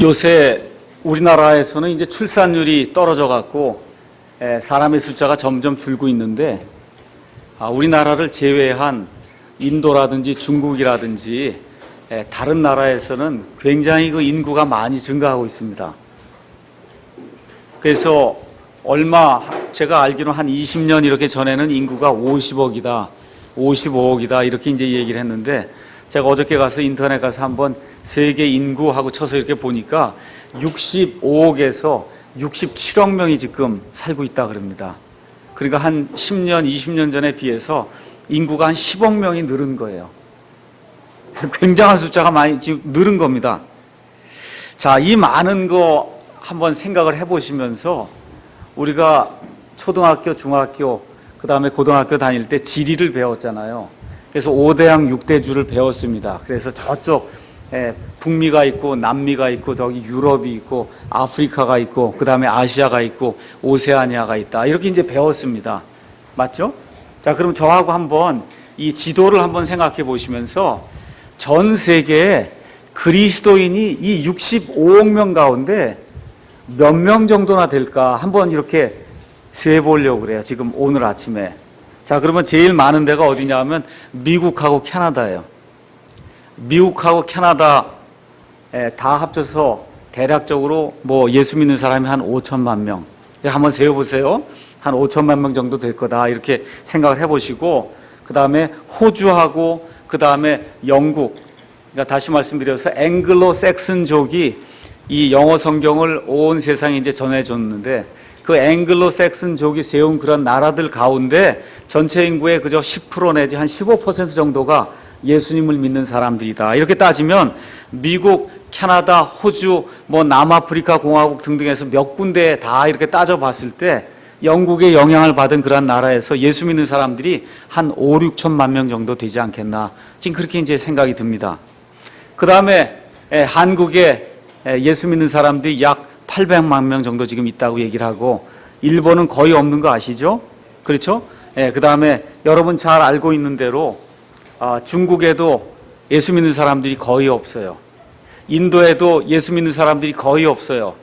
요새 우리나라에서는 이제 출산율이 떨어져 갖고 사람의 숫자가 점점 줄고 있는데, 우리나라를 제외한 인도라든지 중국이라든지 다른 나라에서는 굉장히 그 인구가 많이 증가하고 있습니다. 그래서 제가 알기로 한 20년 이렇게 전에는 인구가 50억이다, 55억이다 이렇게 이제 얘기를 했는데, 제가 어저께 가서 인터넷 가서 한번 세계 인구하고 쳐서 이렇게 보니까 65억에서 67억 명이 지금 살고 있다 그럽니다. 그러니까 한 10년, 20년 전에 비해서 인구가 한 10억 명이 늘은 거예요. 굉장한 숫자가 많이 지금 늘은 겁니다. 자, 이 많은 거 한번 생각을 해보시면서 우리가 초등학교, 중학교, 그 다음에 고등학교 다닐 때 지리를 배웠잖아요. 그래서 5대양 6대주를 배웠습니다. 그래서 저쪽 북미가 있고 남미가 있고 저기 유럽이 있고 아프리카가 있고 그 다음에 아시아가 있고 오세아니아가 있다 이렇게 이제 배웠습니다. 맞죠? 자, 그럼 저하고 한번 이 지도를 한번 생각해 보시면서 전 세계에 그리스도인이 이 65억 명 가운데 몇 명 정도나 될까 한번 이렇게 세보려고 그래요. 지금 오늘 아침에. 자, 그러면 제일 많은 데가 어디냐 하면 미국하고 캐나다예요. 미국하고 캐나다 다 합쳐서 대략적으로 뭐 예수 믿는 사람이 한 5천만 명. 한번 세어보세요. 한 5천만 명 정도 될 거다 이렇게 생각을 해보시고, 그 다음에 호주하고 그 다음에 영국, 그러니까 다시 말씀드려서 앵글로 섹슨족이 이 영어 성경을 온 세상에 이제 전해줬는데, 그 앵글로 섹슨족이 세운 그런 나라들 가운데 전체 인구의 그저 10% 내지 한 15% 정도가 예수님을 믿는 사람들이다. 이렇게 따지면 미국, 캐나다, 호주, 뭐 남아프리카 공화국 등등에서 몇 군데 다 이렇게 따져봤을 때 영국의 영향을 받은 그런 나라에서 예수 믿는 사람들이 한 5, 6천만 명 정도 되지 않겠나. 지금 그렇게 이제 생각이 듭니다. 그 다음에 한국에 예수 믿는 사람들이 약 800만 명 정도 지금 있다고 얘기를 하고, 일본은 거의 없는 거 아시죠? 그렇죠? 그 다음에 여러분 잘 알고 있는 대로 중국에도 예수 믿는 사람들이 거의 없어요. 인도에도 예수 믿는 사람들이 거의 없어요.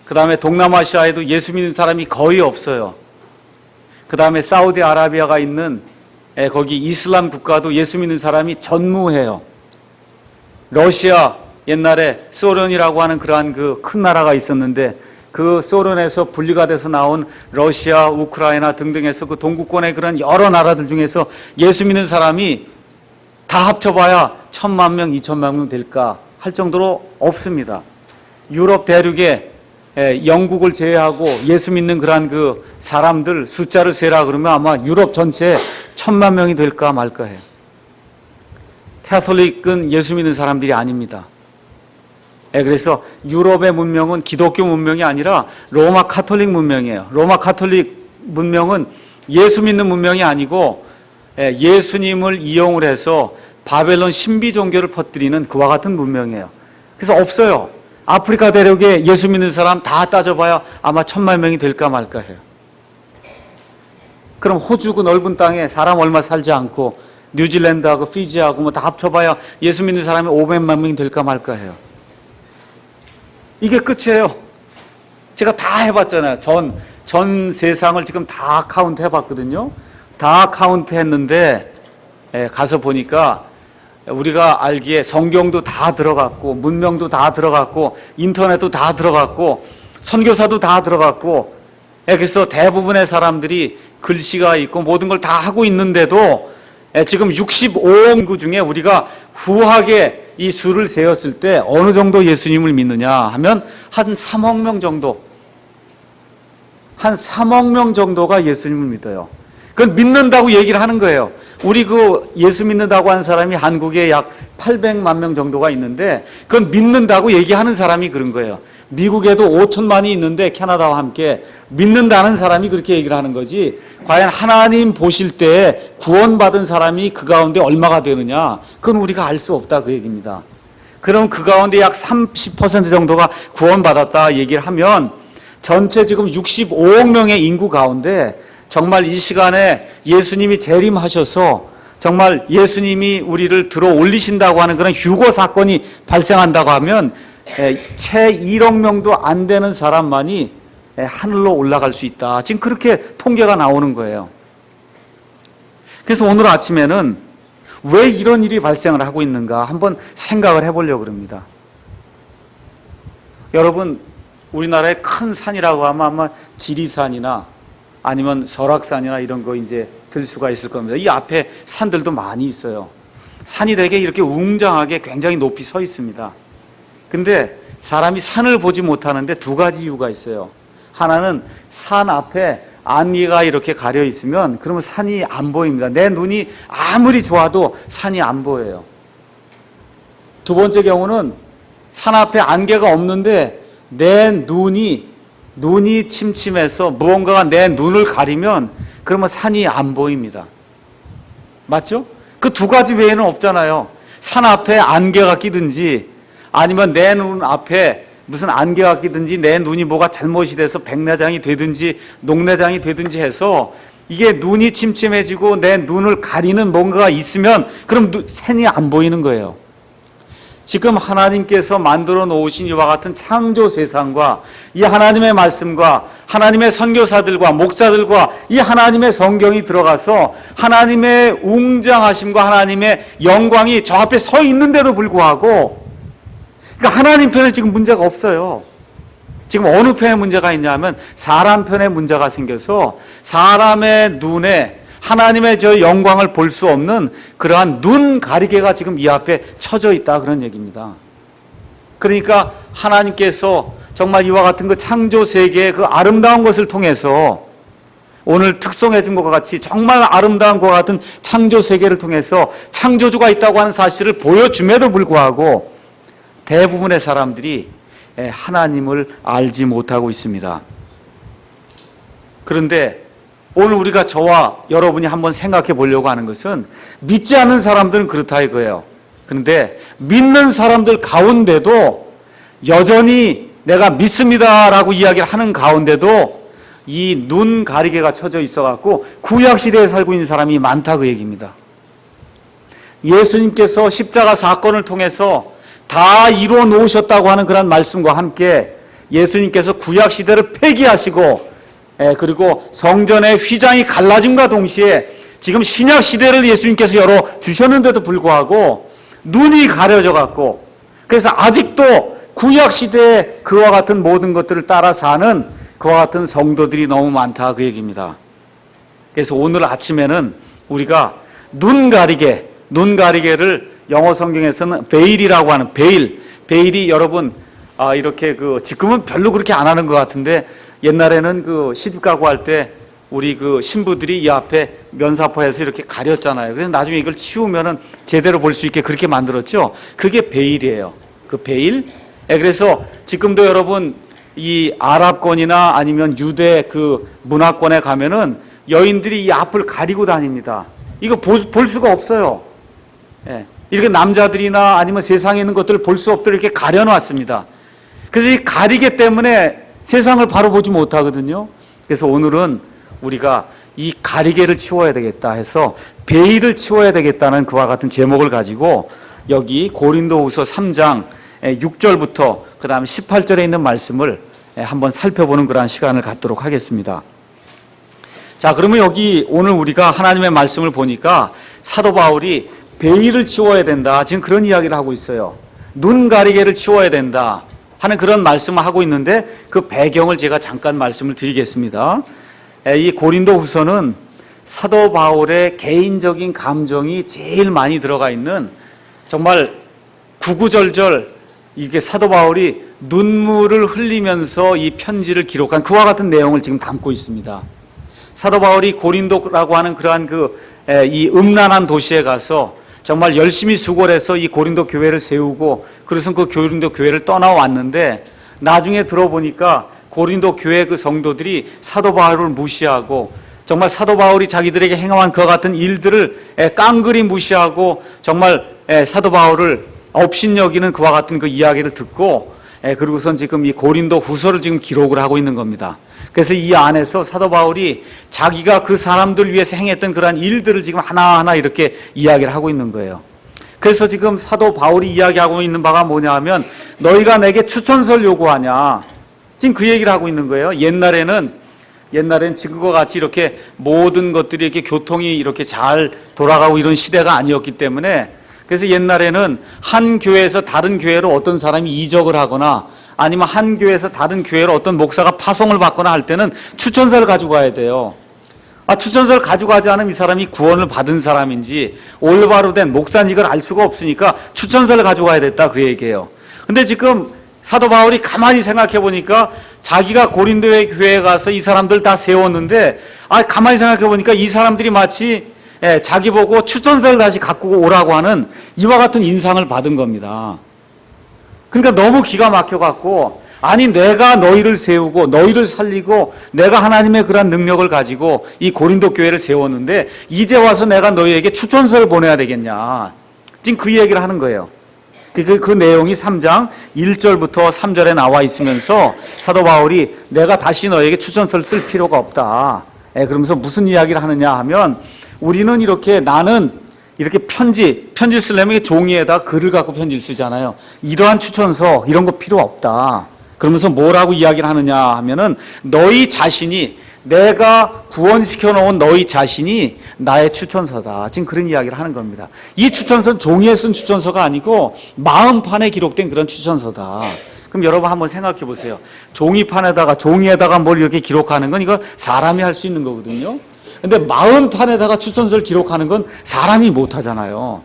그 다음에 동남아시아에도 예수 믿는 사람이 거의 없어요. 그 다음에 사우디아라비아가 있는 거기 이슬람 국가도 예수 믿는 사람이 전무해요. 러시아, 옛날에 소련이라고 하는 그러한 그 큰 나라가 있었는데, 그 소련에서 분리가 돼서 나온 러시아, 우크라이나 등등에서 그 동구권의 그런 여러 나라들 중에서 예수 믿는 사람이 다 합쳐봐야 1,000만 명, 2,000만 명 될까 할 정도로 없습니다. 유럽 대륙에 영국을 제외하고 예수 믿는 그러한 그 사람들 숫자를 세라 그러면 아마 유럽 전체에 1,000만 명이 될까 말까 해요. 캐톨릭은 예수 믿는 사람들이 아닙니다. 그래서 유럽의 문명은 기독교 문명이 아니라 로마 카톨릭 문명이에요. 로마 카톨릭 문명은 예수 믿는 문명이 아니고 예수님을 이용을 해서 바벨론 신비 종교를 퍼뜨리는 그와 같은 문명이에요. 그래서 없어요. 아프리카 대륙에 예수 믿는 사람 다 따져봐야 아마 1,000만 명이 될까 말까 해요. 그럼 호주 그 넓은 땅에 사람 얼마 살지 않고 뉴질랜드하고 피지하고 뭐 다 합쳐봐야 예수 믿는 사람이 500만 명이 될까 말까 해요. 이게 끝이에요. 제가 다 해봤잖아요. 전 세상을 지금 다 카운트 해봤거든요. 다 카운트 했는데 가서 보니까 우리가 알기에 성경도 다 들어갔고 문명도 다 들어갔고 인터넷도 다 들어갔고 선교사도 다 들어갔고, 그래서 대부분의 사람들이 글씨가 있고 모든 걸 다 하고 있는데도 지금 65억 인구 중에 우리가 후하게 이 수를 세었을 때 어느 정도 예수님을 믿느냐 하면 한 3억 명 정도, 한 3억 명 정도가 예수님을 믿어요. 그건 믿는다고 얘기를 하는 거예요. 우리 그 예수 믿는다고 하는 사람이 한국에 약 800만 명 정도가 있는데 그건 믿는다고 얘기하는 사람이 그런 거예요. 미국에도 5천만이 있는데 캐나다와 함께 믿는다는 사람이 그렇게 얘기를 하는 거지, 과연 하나님 보실 때 구원받은 사람이 그 가운데 얼마가 되느냐 그건 우리가 알 수 없다 그 얘기입니다. 그럼 그 가운데 약 30% 정도가 구원받았다 얘기를 하면 전체 지금 65억 명의 인구 가운데 정말 이 시간에 예수님이 재림하셔서 정말 예수님이 우리를 들어 올리신다고 하는 그런 휴거 사건이 발생한다고 하면 채 1억 명도 안 되는 사람만이 하늘로 올라갈 수 있다. 지금 그렇게 통계가 나오는 거예요. 그래서 오늘 아침에는 왜 이런 일이 발생을 하고 있는가 한번 생각을 해보려고 합니다. 여러분, 우리나라의 큰 산이라고 하면 아마 지리산이나 아니면 설악산이나 이런 거 이제 들 수가 있을 겁니다. 이 앞에 산들도 많이 있어요. 산이 되게 이렇게 웅장하게 굉장히 높이 서 있습니다. 근데 사람이 산을 보지 못하는데 두 가지 이유가 있어요. 하나는 산 앞에 안개가 이렇게 가려 있으면 그러면 산이 안 보입니다. 내 눈이 아무리 좋아도 산이 안 보여요. 두 번째 경우는 산 앞에 안개가 없는데 내 눈이 침침해서 무언가가 내 눈을 가리면 그러면 산이 안 보입니다. 맞죠? 그 두 가지 외에는 없잖아요. 산 앞에 안개가 끼든지 아니면 내 눈 앞에 무슨 안개가 끼든지 내 눈이 뭐가 잘못이 돼서 백내장이 되든지 녹내장이 되든지 해서 이게 눈이 침침해지고 내 눈을 가리는 뭔가가 있으면 그럼 산이 안 보이는 거예요. 지금 하나님께서 만들어 놓으신 이와 같은 창조 세상과 이 하나님의 말씀과 하나님의 선교사들과 목사들과 이 하나님의 성경이 들어가서 하나님의 웅장하심과 하나님의 영광이 저 앞에 서 있는데도 불구하고 그러니까 하나님 편에 지금 문제가 없어요. 지금 어느 편에 문제가 있냐면 사람 편에 문제가 생겨서 사람의 눈에 하나님의 저 영광을 볼 수 없는 그러한 눈 가리개가 지금 이 앞에 쳐져 있다 그런 얘기입니다. 그러니까 하나님께서 정말 이와 같은 그 창조 세계의 그 아름다운 것을 통해서 오늘 특송해 준 것과 같이 정말 아름다운 것과 같은 창조 세계를 통해서 창조주가 있다고 하는 사실을 보여줌에도 불구하고 대부분의 사람들이 하나님을 알지 못하고 있습니다. 그런데 오늘 우리가 저와 여러분이 한번 생각해 보려고 하는 것은 믿지 않는 사람들은 그렇다 이거예요. 그런데 믿는 사람들 가운데도 여전히 내가 믿습니다라고 이야기를 하는 가운데도 이 눈 가리개가 쳐져 있어갖고 구약시대에 살고 있는 사람이 많다 그 얘기입니다. 예수님께서 십자가 사건을 통해서 다 이루어 놓으셨다고 하는 그런 말씀과 함께 예수님께서 구약시대를 폐기하시고 그리고 성전의 휘장이 갈라짐과 동시에 지금 신약시대를 예수님께서 열어주셨는데도 불구하고 눈이 가려져 갖고 그래서 아직도 구약시대에 그와 같은 모든 것들을 따라 사는 그와 같은 성도들이 너무 많다 그 얘기입니다. 그래서 오늘 아침에는 우리가 눈 가리개를 영어 성경에서는 베일이라고 하는 베일이 여러분 이렇게 지금은 별로 그렇게 안 하는 것 같은데 옛날에는 시집 가고 할 때 우리 신부들이 이 앞에 면사포해서 이렇게 가렸잖아요. 그래서 나중에 이걸 치우면은 제대로 볼 수 있게 그렇게 만들었죠. 그게 베일이에요. 그 베일. 그래서 지금도 여러분 이 아랍권이나 아니면 유대 문화권에 가면은 여인들이 이 앞을 가리고 다닙니다. 이거 볼 수가 없어요. 이렇게 남자들이나 아니면 세상에 있는 것들을 볼 수 없도록 이렇게 가려놨습니다. 그래서 이 가리개 때문에 세상을 바로 보지 못하거든요. 그래서 오늘은 우리가 이 가리개를 치워야 되겠다 해서 베일을 치워야 되겠다는 그와 같은 제목을 가지고 여기 고린도후서 3장 6절부터 그 다음에 18절에 있는 말씀을 한번 살펴보는 그러한 시간을 갖도록 하겠습니다. 자, 그러면 여기 오늘 우리가 하나님의 말씀을 보니까 사도 바울이 베일을 치워야 된다 지금 그런 이야기를 하고 있어요. 눈 가리개를 치워야 된다 하는 그런 말씀을 하고 있는데 그 배경을 제가 잠깐 말씀을 드리겠습니다. 이 고린도 후서는 사도 바울의 개인적인 감정이 제일 많이 들어가 있는 정말 구구절절 이게 사도 바울이 눈물을 흘리면서 이 편지를 기록한 그와 같은 내용을 지금 담고 있습니다. 사도 바울이 고린도라고 하는 그러한 이 음란한 도시에 가서 정말 열심히 수고를 해서 이 고린도 교회를 세우고 그래서 그 고린도 교회를 떠나왔는데 나중에 들어보니까 고린도 교회 그 성도들이 사도 바울을 무시하고 정말 사도 바울이 자기들에게 행한 그와 같은 일들을 깡그리 무시하고 정말 사도 바울을 업신여기는 그와 같은 그 이야기를 듣고 그리고선 지금 이 고린도 후서를 지금 기록을 하고 있는 겁니다. 그래서 이 안에서 사도 바울이 자기가 그 사람들 위해서 행했던 그러한 일들을 지금 하나하나 이렇게 이야기를 하고 있는 거예요. 그래서 지금 사도 바울이 이야기하고 있는 바가 뭐냐 하면 너희가 내게 추천서를 요구하냐. 지금 그 얘기를 하고 있는 거예요. 옛날에는 지금과 같이 이렇게 모든 것들이 이렇게 교통이 이렇게 잘 돌아가고 이런 시대가 아니었기 때문에 그래서 옛날에는 한 교회에서 다른 교회로 어떤 사람이 이적을 하거나 아니면 한 교회에서 다른 교회로 어떤 목사가 파송을 받거나 할 때는 추천서를 가지고 가야 돼요. 추천서를 가져가지 않으면 이 사람이 구원을 받은 사람인지 올바로 된 목사직을 알 수가 없으니까 추천서를 가져가야 됐다 그 얘기예요. 근데 지금 사도 바울이 가만히 생각해 보니까 자기가 고린도의 교회에 가서 이 사람들 다 세웠는데 가만히 생각해 보니까 이 사람들이 마치 자기 보고 추천서를 다시 갖고 오라고 하는 이와 같은 인상을 받은 겁니다. 그러니까 너무 기가 막혀 갖고 아니 내가 너희를 세우고 너희를 살리고 내가 하나님의 그런 능력을 가지고 이 고린도 교회를 세웠는데 이제 와서 내가 너희에게 추천서를 보내야 되겠냐. 지금 그 얘기를 하는 거예요. 그 내용이 3장 1절부터 3절에 나와 있으면서 사도 바울이 내가 다시 너에게 추천서를 쓸 필요가 없다. 그러면서 무슨 이야기를 하느냐 하면 우리는 나는 이렇게 편지 쓰려면 종이에다 글을 갖고 편지를 쓰잖아요. 이러한 추천서 이런 거 필요 없다. 그러면서 뭐라고 이야기를 하느냐 하면은 너희 자신이 내가 구원시켜 놓은 너희 자신이 나의 추천서다. 지금 그런 이야기를 하는 겁니다. 이 추천서는 종이에 쓴 추천서가 아니고 마음판에 기록된 그런 추천서다. 그럼 여러분 한번 생각해 보세요. 종이에다가 뭘 이렇게 기록하는 건 이거 사람이 할 수 있는 거거든요. 근데 마음판에다가 추천서를 기록하는 건 사람이 못 하잖아요.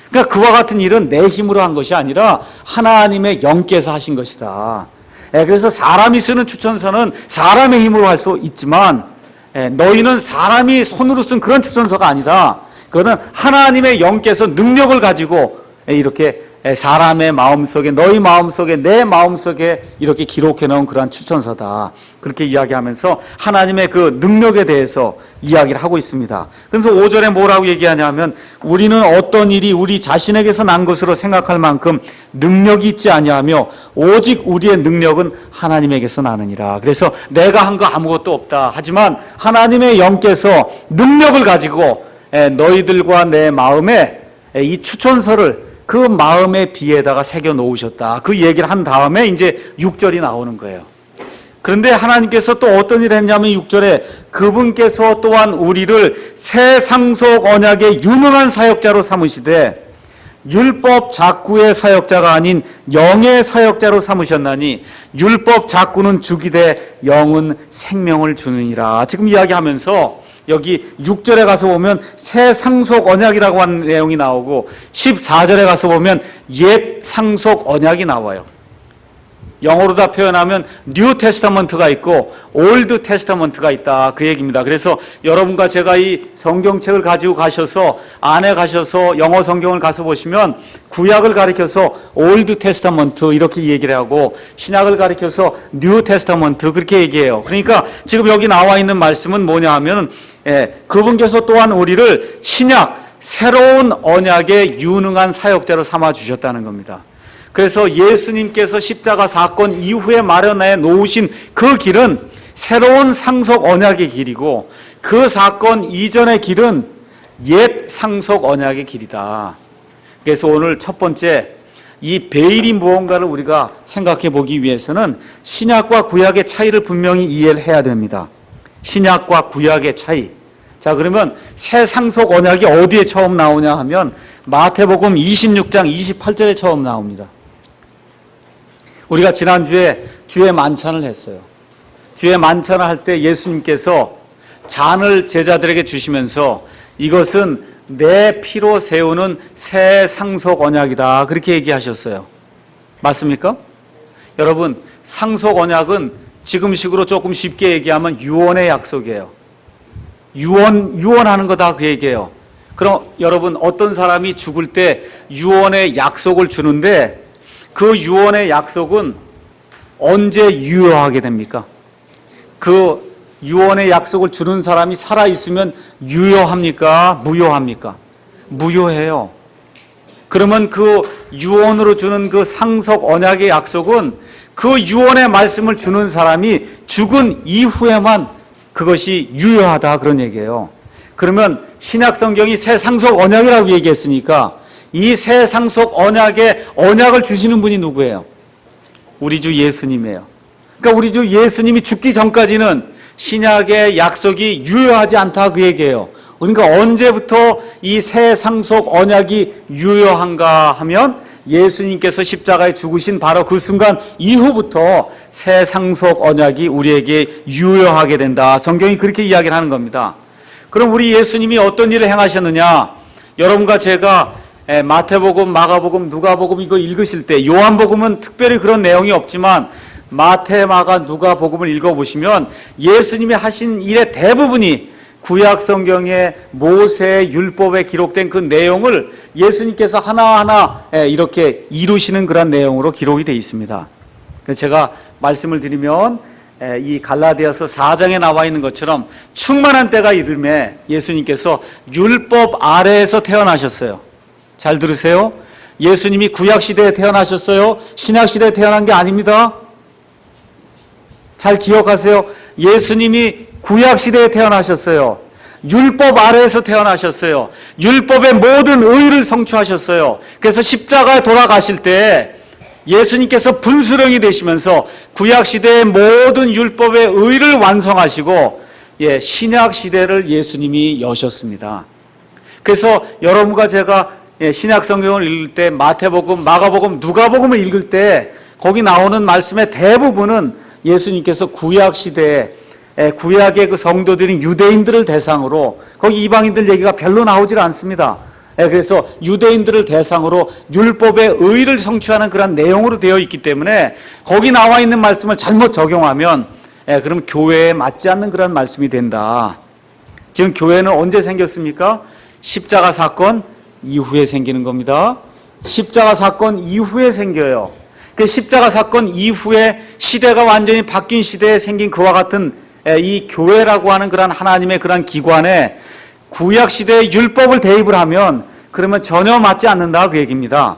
그러니까 그와 같은 일은 내 힘으로 한 것이 아니라 하나님의 영께서 하신 것이다. 그래서 사람이 쓰는 추천서는 사람의 힘으로 할 수 있지만 너희는 사람이 손으로 쓴 그런 추천서가 아니다. 그거는 하나님의 영께서 능력을 가지고 이렇게 사람의 마음속에 너희 마음속에 내 마음속에 이렇게 기록해 놓은 그러한 추천서다. 그렇게 이야기하면서 하나님의 그 능력에 대해서 이야기를 하고 있습니다. 그래서 5절에 뭐라고 얘기하냐면 우리는 어떤 일이 우리 자신에게서 난 것으로 생각할 만큼 능력이 있지 아니하며 오직 우리의 능력은 하나님에게서 나느니라. 그래서 내가 한 거 아무것도 없다. 하지만 하나님의 영께서 능력을 가지고 너희들과 내 마음에 이 추천서를 그 마음의 비에다가 새겨 놓으셨다. 그 얘기를 한 다음에 이제 6절이 나오는 거예요. 그런데 하나님께서 또 어떤 일을 했냐면 6절에 그분께서 또한 우리를 새 상속 언약의 유능한 사역자로 삼으시되 율법 작구의 사역자가 아닌 영의 사역자로 삼으셨나니 율법 작구는 죽이되 영은 생명을 주느니라. 지금 이야기하면서 여기 6절에 가서 보면 새 상속 언약이라고 하는 내용이 나오고 14절에 가서 보면 옛 상속 언약이 나와요. 영어로 다 표현하면 뉴 테스타먼트가 있고 올드 테스타먼트가 있다. 그 얘기입니다. 그래서 여러분과 제가 이 성경책을 가지고 가셔서 안에 가셔서 영어 성경을 가서 보시면 구약을 가리켜서 올드 테스타먼트 이렇게 얘기를 하고 신약을 가리켜서 뉴 테스타먼트 그렇게 얘기해요. 그러니까 지금 여기 나와 있는 말씀은 뭐냐 하면 그분께서 또한 우리를 신약 새로운 언약의 유능한 사역자로 삼아 주셨다는 겁니다. 그래서 예수님께서 십자가 사건 이후에 마련해 놓으신 그 길은 새로운 상속 언약의 길이고 그 사건 이전의 길은 옛 상속 언약의 길이다. 그래서 오늘 첫 번째 이 베일이 무언가를 우리가 생각해 보기 위해서는 신약과 구약의 차이를 분명히 이해를 해야 됩니다. 신약과 구약의 차이. 자, 그러면 새 상속 언약이 어디에 처음 나오냐 하면 마태복음 26장 28절에 처음 나옵니다. 우리가 지난주에 주의 만찬을 했어요. 주의 만찬을 할 때 예수님께서 잔을 제자들에게 주시면서 이것은 내 피로 세우는 새 상속 언약이다. 그렇게 얘기하셨어요. 맞습니까? 여러분, 상속 언약은 지금식으로 조금 쉽게 얘기하면 유언의 약속이에요. 유언하는 거다 그 얘기예요. 그럼 여러분 어떤 사람이 죽을 때 유언의 약속을 주는데 그 유언의 약속은 언제 유효하게 됩니까? 그 유언의 약속을 주는 사람이 살아있으면 유효합니까? 무효합니까? 무효해요. 그러면 그 유언으로 주는 그 상속 언약의 약속은 그 유언의 말씀을 주는 사람이 죽은 이후에만 그것이 유효하다 그런 얘기예요. 그러면 신약 성경이 새 상속 언약이라고 얘기했으니까 이 새 상속 언약의 언약을 주시는 분이 누구예요? 우리 주 예수님이에요. 그러니까 우리 주 예수님이 죽기 전까지는 신약의 약속이 유효하지 않다 그 얘기예요. 그러니까 언제부터 이 새 상속 언약이 유효한가 하면 예수님께서 십자가에 죽으신 바로 그 순간 이후부터 새 상속 언약이 우리에게 유효하게 된다. 성경이 그렇게 이야기를 하는 겁니다. 그럼 우리 예수님이 어떤 일을 행하셨느냐? 여러분과 제가 마태복음, 마가복음, 누가복음 이거 읽으실 때 요한복음은 특별히 그런 내용이 없지만 마태, 마가, 누가복음을 읽어보시면 예수님이 하신 일의 대부분이 구약 성경의 모세 율법에 기록된 그 내용을 예수님께서 하나하나 이렇게 이루시는 그런 내용으로 기록이 되어 있습니다. 그래서 제가 말씀을 드리면 이 갈라디아서 4장에 나와 있는 것처럼 충만한 때가 이름에 예수님께서 율법 아래에서 태어나셨어요. 잘 들으세요. 예수님이 구약시대에 태어나셨어요. 신약시대에 태어난 게 아닙니다. 잘 기억하세요. 예수님이 구약시대에 태어나셨어요. 율법 아래에서 태어나셨어요. 율법의 모든 의를 성취하셨어요. 그래서 십자가에 돌아가실 때 예수님께서 분수령이 되시면서 구약시대의 모든 율법의 의를 완성하시고 신약시대를 예수님이 여셨습니다. 그래서 여러분과 제가 신약 성경을 읽을 때 마태복음, 마가복음, 누가복음을 읽을 때 거기 나오는 말씀의 대부분은 예수님께서 구약시대에 구약의 그 성도들인 유대인들을 대상으로 거기 이방인들 얘기가 별로 나오질 않습니다. 그래서 유대인들을 대상으로 율법의 의를 성취하는 그런 내용으로 되어 있기 때문에 거기 나와 있는 말씀을 잘못 적용하면 그럼 교회에 맞지 않는 그런 말씀이 된다. 지금 교회는 언제 생겼습니까? 십자가 사건 이후에 생기는 겁니다. 십자가 사건 이후에 생겨요. 그 십자가 사건 이후에 시대가 완전히 바뀐 시대에 생긴 그와 같은 이 교회라고 하는 그런 하나님의 그런 기관에 구약 시대의 율법을 대입을 하면 그러면 전혀 맞지 않는다 그 얘기입니다.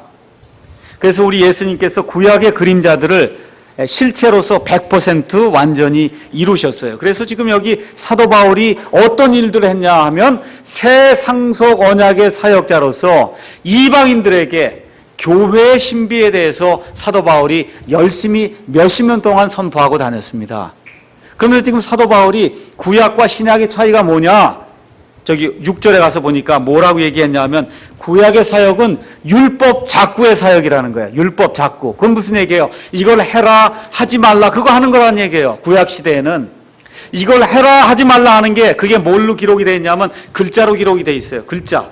그래서 우리 예수님께서 구약의 그림자들을 실체로서 100% 완전히 이루셨어요. 그래서 지금 여기 사도 바울이 어떤 일들을 했냐 하면 새 상속 언약의 사역자로서 이방인들에게 교회의 신비에 대해서 사도 바울이 열심히 몇십 년 동안 선포하고 다녔습니다. 그러면 지금 사도 바울이 구약과 신약의 차이가 뭐냐? 저기 6절에 가서 보니까 뭐라고 얘기했냐면 구약의 사역은 율법 작구의 사역이라는 거예요. 율법 작구. 그건 무슨 얘기예요? 이걸 해라 하지 말라 그거 하는 거라는 얘기예요. 구약 시대에는 이걸 해라 하지 말라 하는 게 그게 뭘로 기록이 되어 있냐면 글자로 기록이 되어 있어요. 글자.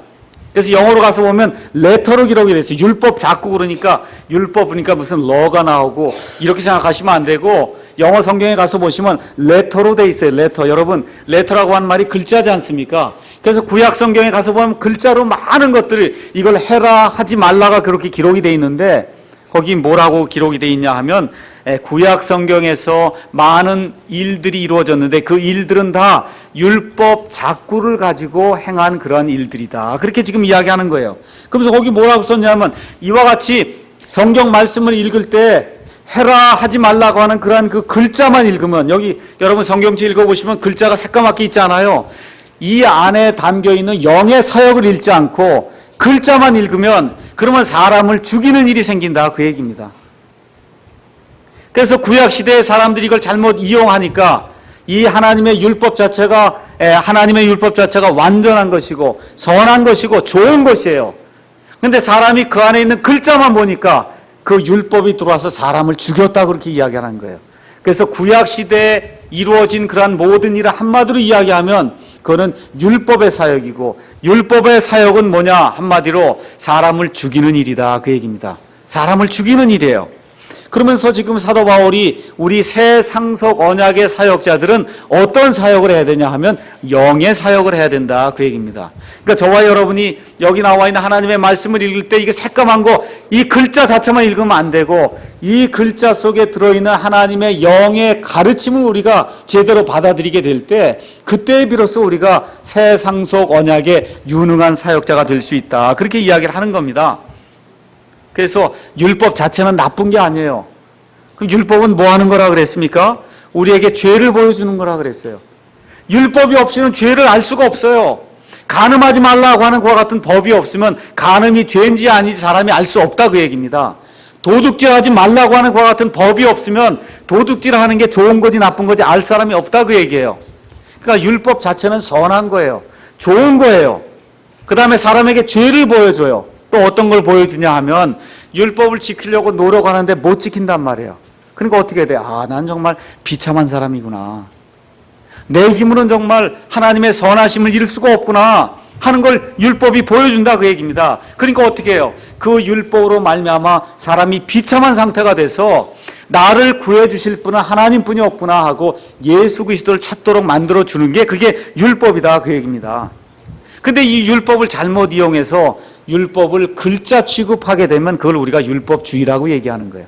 그래서 영어로 가서 보면 레터로 기록이 되어 있어요. 율법 작구 그러니까 율법 그러니까 무슨 러가 나오고 이렇게 생각하시면 안 되고 영어 성경에 가서 보시면 레터로 돼 있어요. 레터. 여러분 레터라고 하는 말이 글자지 않습니까? 그래서 구약 성경에 가서 보면 글자로 많은 것들을 이걸 해라 하지 말라가 그렇게 기록이 돼 있는데 거기 뭐라고 기록이 돼 있냐 하면 구약 성경에서 많은 일들이 이루어졌는데 그 일들은 다 율법 작구를 가지고 행한 그러한 일들이다. 그렇게 지금 이야기하는 거예요. 그러면서 거기 뭐라고 썼냐면 이와 같이 성경 말씀을 읽을 때 해라 하지 말라고 하는 그러한 그 글자만 읽으면 여기 여러분 성경책 읽어보시면 글자가 새까맣게 있잖아요. 이 안에 담겨있는 영의 사역을 읽지 않고 글자만 읽으면 그러면 사람을 죽이는 일이 생긴다 그 얘기입니다. 그래서 구약시대의 사람들이 이걸 잘못 이용하니까 이 하나님의 율법 자체가 완전한 것이고 선한 것이고 좋은 것이에요. 그런데 사람이 그 안에 있는 글자만 보니까 그 율법이 들어와서 사람을 죽였다 그렇게 이야기하는 거예요. 그래서 구약시대에 이루어진 그러한 모든 일을 한마디로 이야기하면 그거는 율법의 사역이고 율법의 사역은 뭐냐 한마디로 사람을 죽이는 일이다 그 얘기입니다. 사람을 죽이는 일이에요. 그러면서 지금 사도 바울이 우리 새 상속 언약의 사역자들은 어떤 사역을 해야 되냐 하면 영의 사역을 해야 된다 그 얘기입니다. 그러니까 저와 여러분이 여기 나와 있는 하나님의 말씀을 읽을 때 이게 새까만 거 이 글자 자체만 읽으면 안 되고 이 글자 속에 들어있는 하나님의 영의 가르침을 우리가 제대로 받아들이게 될 때 그때 비로소 우리가 새 상속 언약의 유능한 사역자가 될 수 있다 그렇게 이야기를 하는 겁니다. 그래서 율법 자체는 나쁜 게 아니에요. 그 율법은 뭐 하는 거라 그랬습니까? 우리에게 죄를 보여주는 거라 그랬어요. 율법이 없이는 죄를 알 수가 없어요. 간음하지 말라고 하는 그와 같은 법이 없으면 간음이 죄인지 아닌지 사람이 알 수 없다 그 얘기입니다. 도둑질하지 말라고 하는 그와 같은 법이 없으면 도둑질하는 게 좋은 거지 나쁜 거지 알 사람이 없다 그 얘기예요. 그러니까 율법 자체는 선한 거예요. 좋은 거예요. 그 다음에 사람에게 죄를 보여줘요. 또 어떤 걸 보여주냐 하면 율법을 지키려고 노력하는데 못 지킨단 말이에요. 그러니까 어떻게 돼? 아, 난 정말 비참한 사람이구나. 내 힘으로는 정말 하나님의 선하심을 이룰 수가 없구나 하는 걸 율법이 보여준다 그 얘기입니다. 그러니까 어떻게 해요? 그 율법으로 말미암아 사람이 비참한 상태가 돼서 나를 구해주실 분은 하나님뿐이 없구나 하고 예수 그리스도를 찾도록 만들어주는 게 그게 율법이다 그 얘기입니다. 근데 이 율법을 잘못 이용해서 율법을 글자 취급하게 되면 그걸 우리가 율법주의라고 얘기하는 거예요.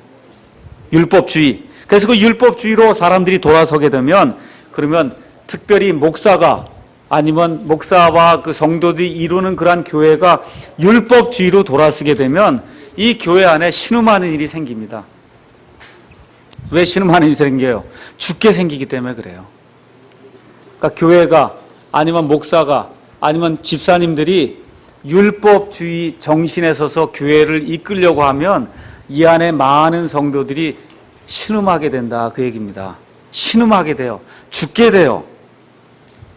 율법주의. 그래서 그 율법주의로 사람들이 돌아서게 되면 그러면 특별히 목사가 아니면 목사와 그 성도들이 이루는 그러한 교회가 율법주의로 돌아서게 되면 이 교회 안에 신음하는 일이 생깁니다. 왜 신음하는 일이 생겨요? 죽게 생기기 때문에 그래요. 그러니까 교회가 아니면 목사가 아니면 집사님들이 율법주의 정신에 서서 교회를 이끌려고 하면 이 안에 많은 성도들이 신음하게 된다 그 얘기입니다. 신음하게 돼요. 죽게 돼요.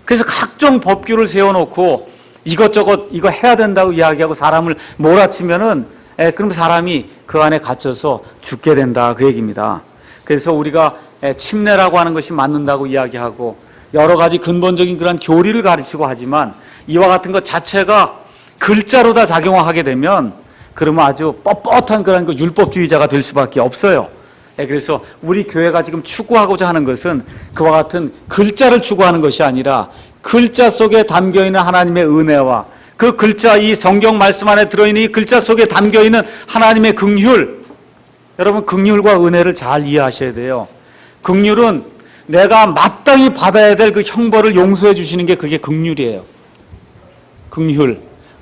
그래서 각종 법규를 세워놓고 이것저것 이거 해야 된다고 이야기하고 사람을 몰아치면은 그럼 사람이 그 안에 갇혀서 죽게 된다 그 얘기입니다. 그래서 우리가 침례라고 하는 것이 맞는다고 이야기하고 여러 가지 근본적인 그런 교리를 가르치고 하지만 이와 같은 것 자체가 글자로 다 작용하게 되면 그러면 아주 뻣뻣한 그런 그 율법주의자가 될 수밖에 없어요. 그래서 우리 교회가 지금 추구하고자 하는 것은 그와 같은 글자를 추구하는 것이 아니라 글자 속에 담겨있는 하나님의 은혜와 그 글자 이 성경 말씀 안에 들어있는 이 글자 속에 담겨있는 하나님의 긍휼, 여러분 긍휼과 은혜를 잘 이해하셔야 돼요. 긍휼은 내가 마땅히 받아야 될 그 형벌을 용서해 주시는 게 그게 긍휼이에요. 긍휼.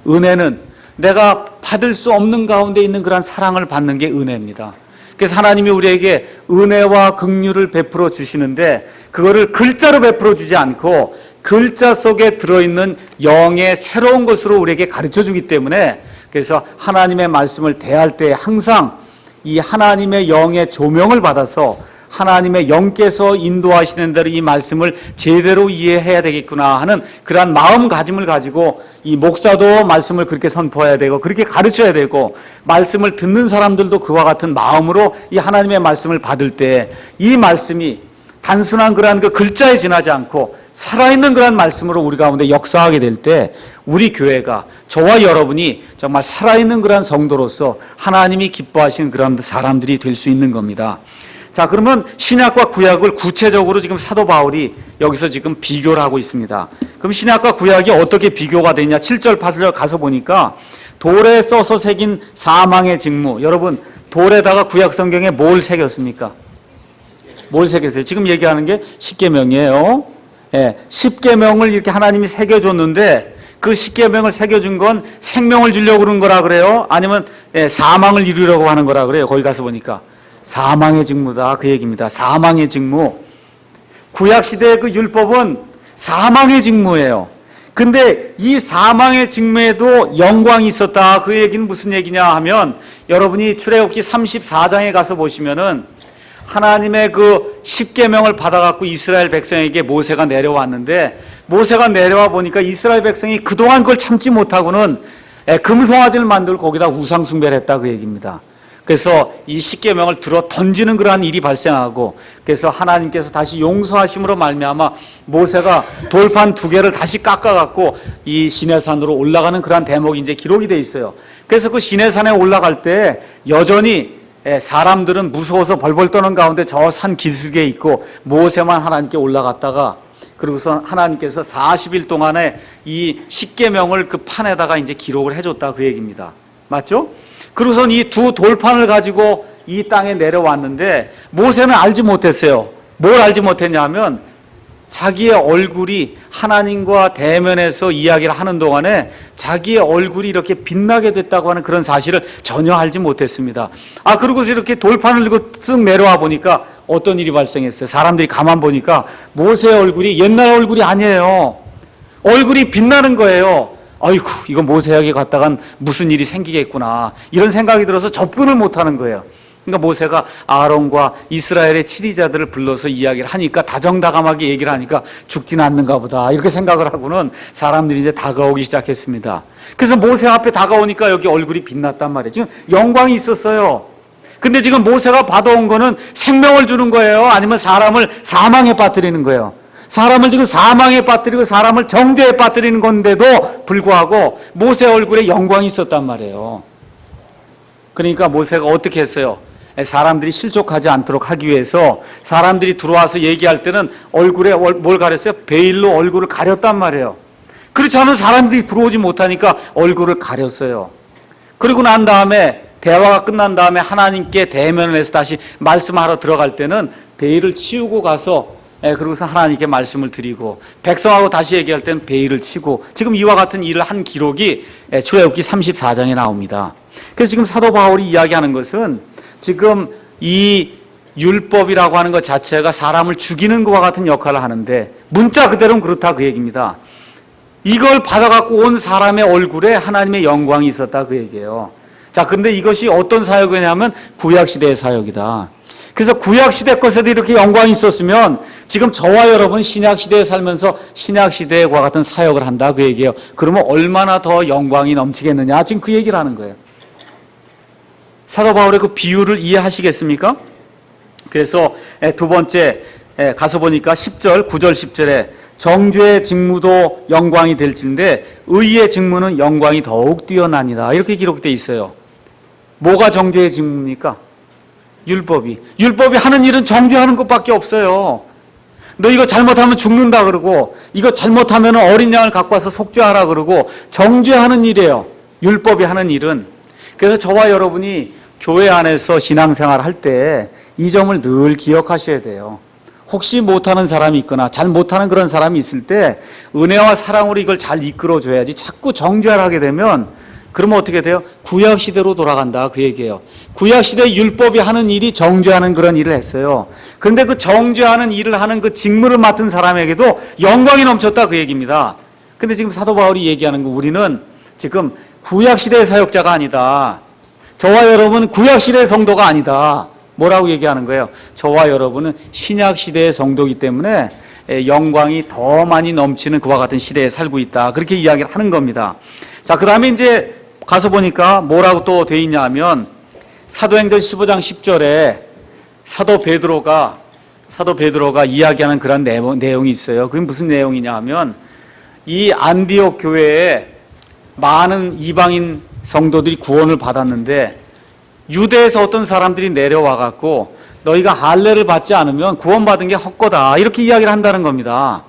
은혜는 내가 받을 수 없는 가운데 있는 그런 사랑을 받는 게 은혜입니다. 그래서 하나님이 우리에게 은혜와 긍휼을 베풀어 주시는데 그거를 글자로 베풀어 주지 않고 글자 속에 들어있는 영의 새로운 것으로 우리에게 가르쳐 주기 때문에 그래서 하나님의 말씀을 대할 때 항상 이 하나님의 영의 조명을 받아서 하나님의 영께서 인도하시는 대로 이 말씀을 제대로 이해해야 되겠구나 하는 그러한 마음가짐을 가지고 이 목사도 말씀을 그렇게 선포해야 되고 그렇게 가르쳐야 되고 말씀을 듣는 사람들도 그와 같은 마음으로 이 하나님의 말씀을 받을 때 이 말씀이 단순한 그러한 그 글자에 지나지 않고 살아있는 그러한 말씀으로 우리 가운데 역사하게 될 때 우리 교회가 저와 여러분이 정말 살아있는 그러한 성도로서 하나님이 기뻐하시는 그런 사람들이 될 수 있는 겁니다. 자, 그러면 신약과 구약을 구체적으로 지금 사도 바울이 여기서 지금 비교를 하고 있습니다. 그럼 신약과 구약이 어떻게 비교가 되냐? 7절, 8절 가서 보니까 돌에 써서 새긴 사망의 직무. 여러분, 돌에다가 구약 성경에 뭘 새겼습니까? 뭘 새겼어요? 지금 얘기하는 게 십계명이에요. 예, 십계명을 이렇게 하나님이 새겨줬는데 그 십계명을 새겨준 건 생명을 주려고 그런 거라 그래요? 아니면 사망을 이루려고 하는 거라 그래요? 거기 가서 보니까. 사망의 직무다 그 얘기입니다. 사망의 직무. 구약시대의 그 율법은 사망의 직무예요. 근데 이 사망의 직무에도 영광이 있었다 그 얘기는 무슨 얘기냐 하면 여러분이 출애굽기 34장에 가서 보시면은 하나님의 그 십계명을 받아갖고 이스라엘 백성에게 모세가 내려왔는데 모세가 내려와 보니까 이스라엘 백성이 그동안 그걸 참지 못하고는 금송아지를 만들고 거기다 우상 숭배를 했다 그 얘기입니다. 그래서 이 십계명을 들어 던지는 그러한 일이 발생하고 그래서 하나님께서 다시 용서하심으로 말미암아 모세가 돌판 2개를 다시 깎아갖고 이 시내산으로 올라가는 그러한 대목이 이제 기록이 돼 있어요. 그래서 그 시내산에 올라갈 때 여전히 사람들은 무서워서 벌벌 떠는 가운데 저 산 기슭에 있고 모세만 하나님께 올라갔다가 그리고서 하나님께서 40일 동안에 이 십계명을 그 판에다가 이제 기록을 해줬다 그 얘기입니다. 맞죠? 그리고선 이 두 돌판을 가지고 이 땅에 내려왔는데 모세는 알지 못했어요. 뭘 알지 못했냐 하면 자기의 얼굴이 하나님과 대면해서 이야기를 하는 동안에 자기의 얼굴이 이렇게 빛나게 됐다고 하는 그런 사실을 전혀 알지 못했습니다. 그러고서 이렇게 돌판을 들고 쓱 내려와 보니까 어떤 일이 발생했어요. 사람들이 가만 보니까 모세의 얼굴이 옛날 얼굴이 아니에요. 얼굴이 빛나는 거예요. 아이고, 이거 모세에게 갔다간 무슨 일이 생기겠구나, 이런 생각이 들어서 접근을 못하는 거예요. 그러니까 모세가 아론과 이스라엘의 치리자들을 불러서 이야기를 하니까, 다정다감하게 얘기를 하니까 죽진 않는가 보다, 이렇게 생각을 하고는 사람들이 이제 다가오기 시작했습니다. 그래서 모세 앞에 다가오니까 여기 얼굴이 빛났단 말이에요. 지금 영광이 있었어요. 근데 지금 모세가 받아온 거는 생명을 주는 거예요? 아니면 사람을 사망에 빠뜨리는 거예요? 사람을 지금 사망에 빠뜨리고 사람을 정죄에 빠뜨리는 건데도 불구하고 모세 얼굴에 영광이 있었단 말이에요. 그러니까 모세가 어떻게 했어요? 사람들이 실족하지 않도록 하기 위해서 사람들이 들어와서 얘기할 때는 얼굴에 뭘 가렸어요? 베일로 얼굴을 가렸단 말이에요. 그렇지 않으면 사람들이 들어오지 못하니까 얼굴을 가렸어요. 그리고 난 다음에, 대화가 끝난 다음에 하나님께 대면을 해서 다시 말씀하러 들어갈 때는 베일을 치우고 가서, 그러고서 하나님께 말씀을 드리고, 백성하고 다시 얘기할 때는 베일을 치고, 지금 이와 같은 일을 한 기록이 출애굽기 34장에 나옵니다. 그래서 지금 사도 바울이 이야기하는 것은, 지금 이 율법이라고 하는 것 자체가 사람을 죽이는 것과 같은 역할을 하는데, 문자 그대로는 그렇다, 그 얘기입니다. 이걸 받아갖고 온 사람의 얼굴에 하나님의 영광이 있었다, 그 얘기예요. 자, 근데 이것이 어떤 사역이냐면 구약시대의 사역이다. 그래서 구약시대 것에도 이렇게 영광이 있었으면 지금 저와 여러분 신약시대에 살면서 신약시대와 같은 사역을 한다, 그 얘기예요. 그러면 얼마나 더 영광이 넘치겠느냐, 지금 그 얘기를 하는 거예요. 사도 바울의 그 비유를 이해하시겠습니까? 그래서 두 번째 가서 보니까 10절, 9절, 10절에 정죄의 직무도 영광이 될진데 의의 직무는 영광이 더욱 뛰어나니라, 이렇게 기록되어 있어요. 뭐가 정죄의 직무입니까? 율법이 하는 일은 정죄하는 것밖에 없어요. 너 이거 잘못하면 죽는다 그러고, 이거 잘못하면 어린 양을 갖고 와서 속죄하라 그러고, 정죄하는 일이에요, 율법이 하는 일은. 그래서 저와 여러분이 교회 안에서 신앙생활 할 때 이 점을 늘 기억하셔야 돼요. 혹시 못하는 사람이 있거나 잘 못하는 그런 사람이 있을 때 은혜와 사랑으로 이걸 잘 이끌어줘야지, 자꾸 정죄를 하게 되면 그러면 어떻게 돼요? 구약시대로 돌아간다, 그 얘기예요. 구약시대 율법이 하는 일이 정죄하는 그런 일을 했어요. 그런데 그 정죄하는 일을 하는 그 직무를 맡은 사람에게도 영광이 넘쳤다, 그 얘기입니다. 근데 지금 사도 바울이 얘기하는 거, 우리는 지금 구약시대의 사역자가 아니다, 저와 여러분은 구약시대의 성도가 아니다. 뭐라고 얘기하는 거예요? 저와 여러분은 신약시대의 성도이기 때문에 영광이 더 많이 넘치는 그와 같은 시대에 살고 있다, 그렇게 이야기를 하는 겁니다. 자, 그 다음에 이제 가서 보니까 뭐라고 또 돼 있냐 하면, 사도행전 15장 10절에 사도 베드로가 이야기하는 그런 내용이 있어요. 그게 무슨 내용이냐 하면, 이 안디옥 교회에 많은 이방인 성도들이 구원을 받았는데 유대에서 어떤 사람들이 내려와 갖고 너희가 할례를 받지 않으면 구원받은 게 헛거다, 이렇게 이야기를 한다는 겁니다.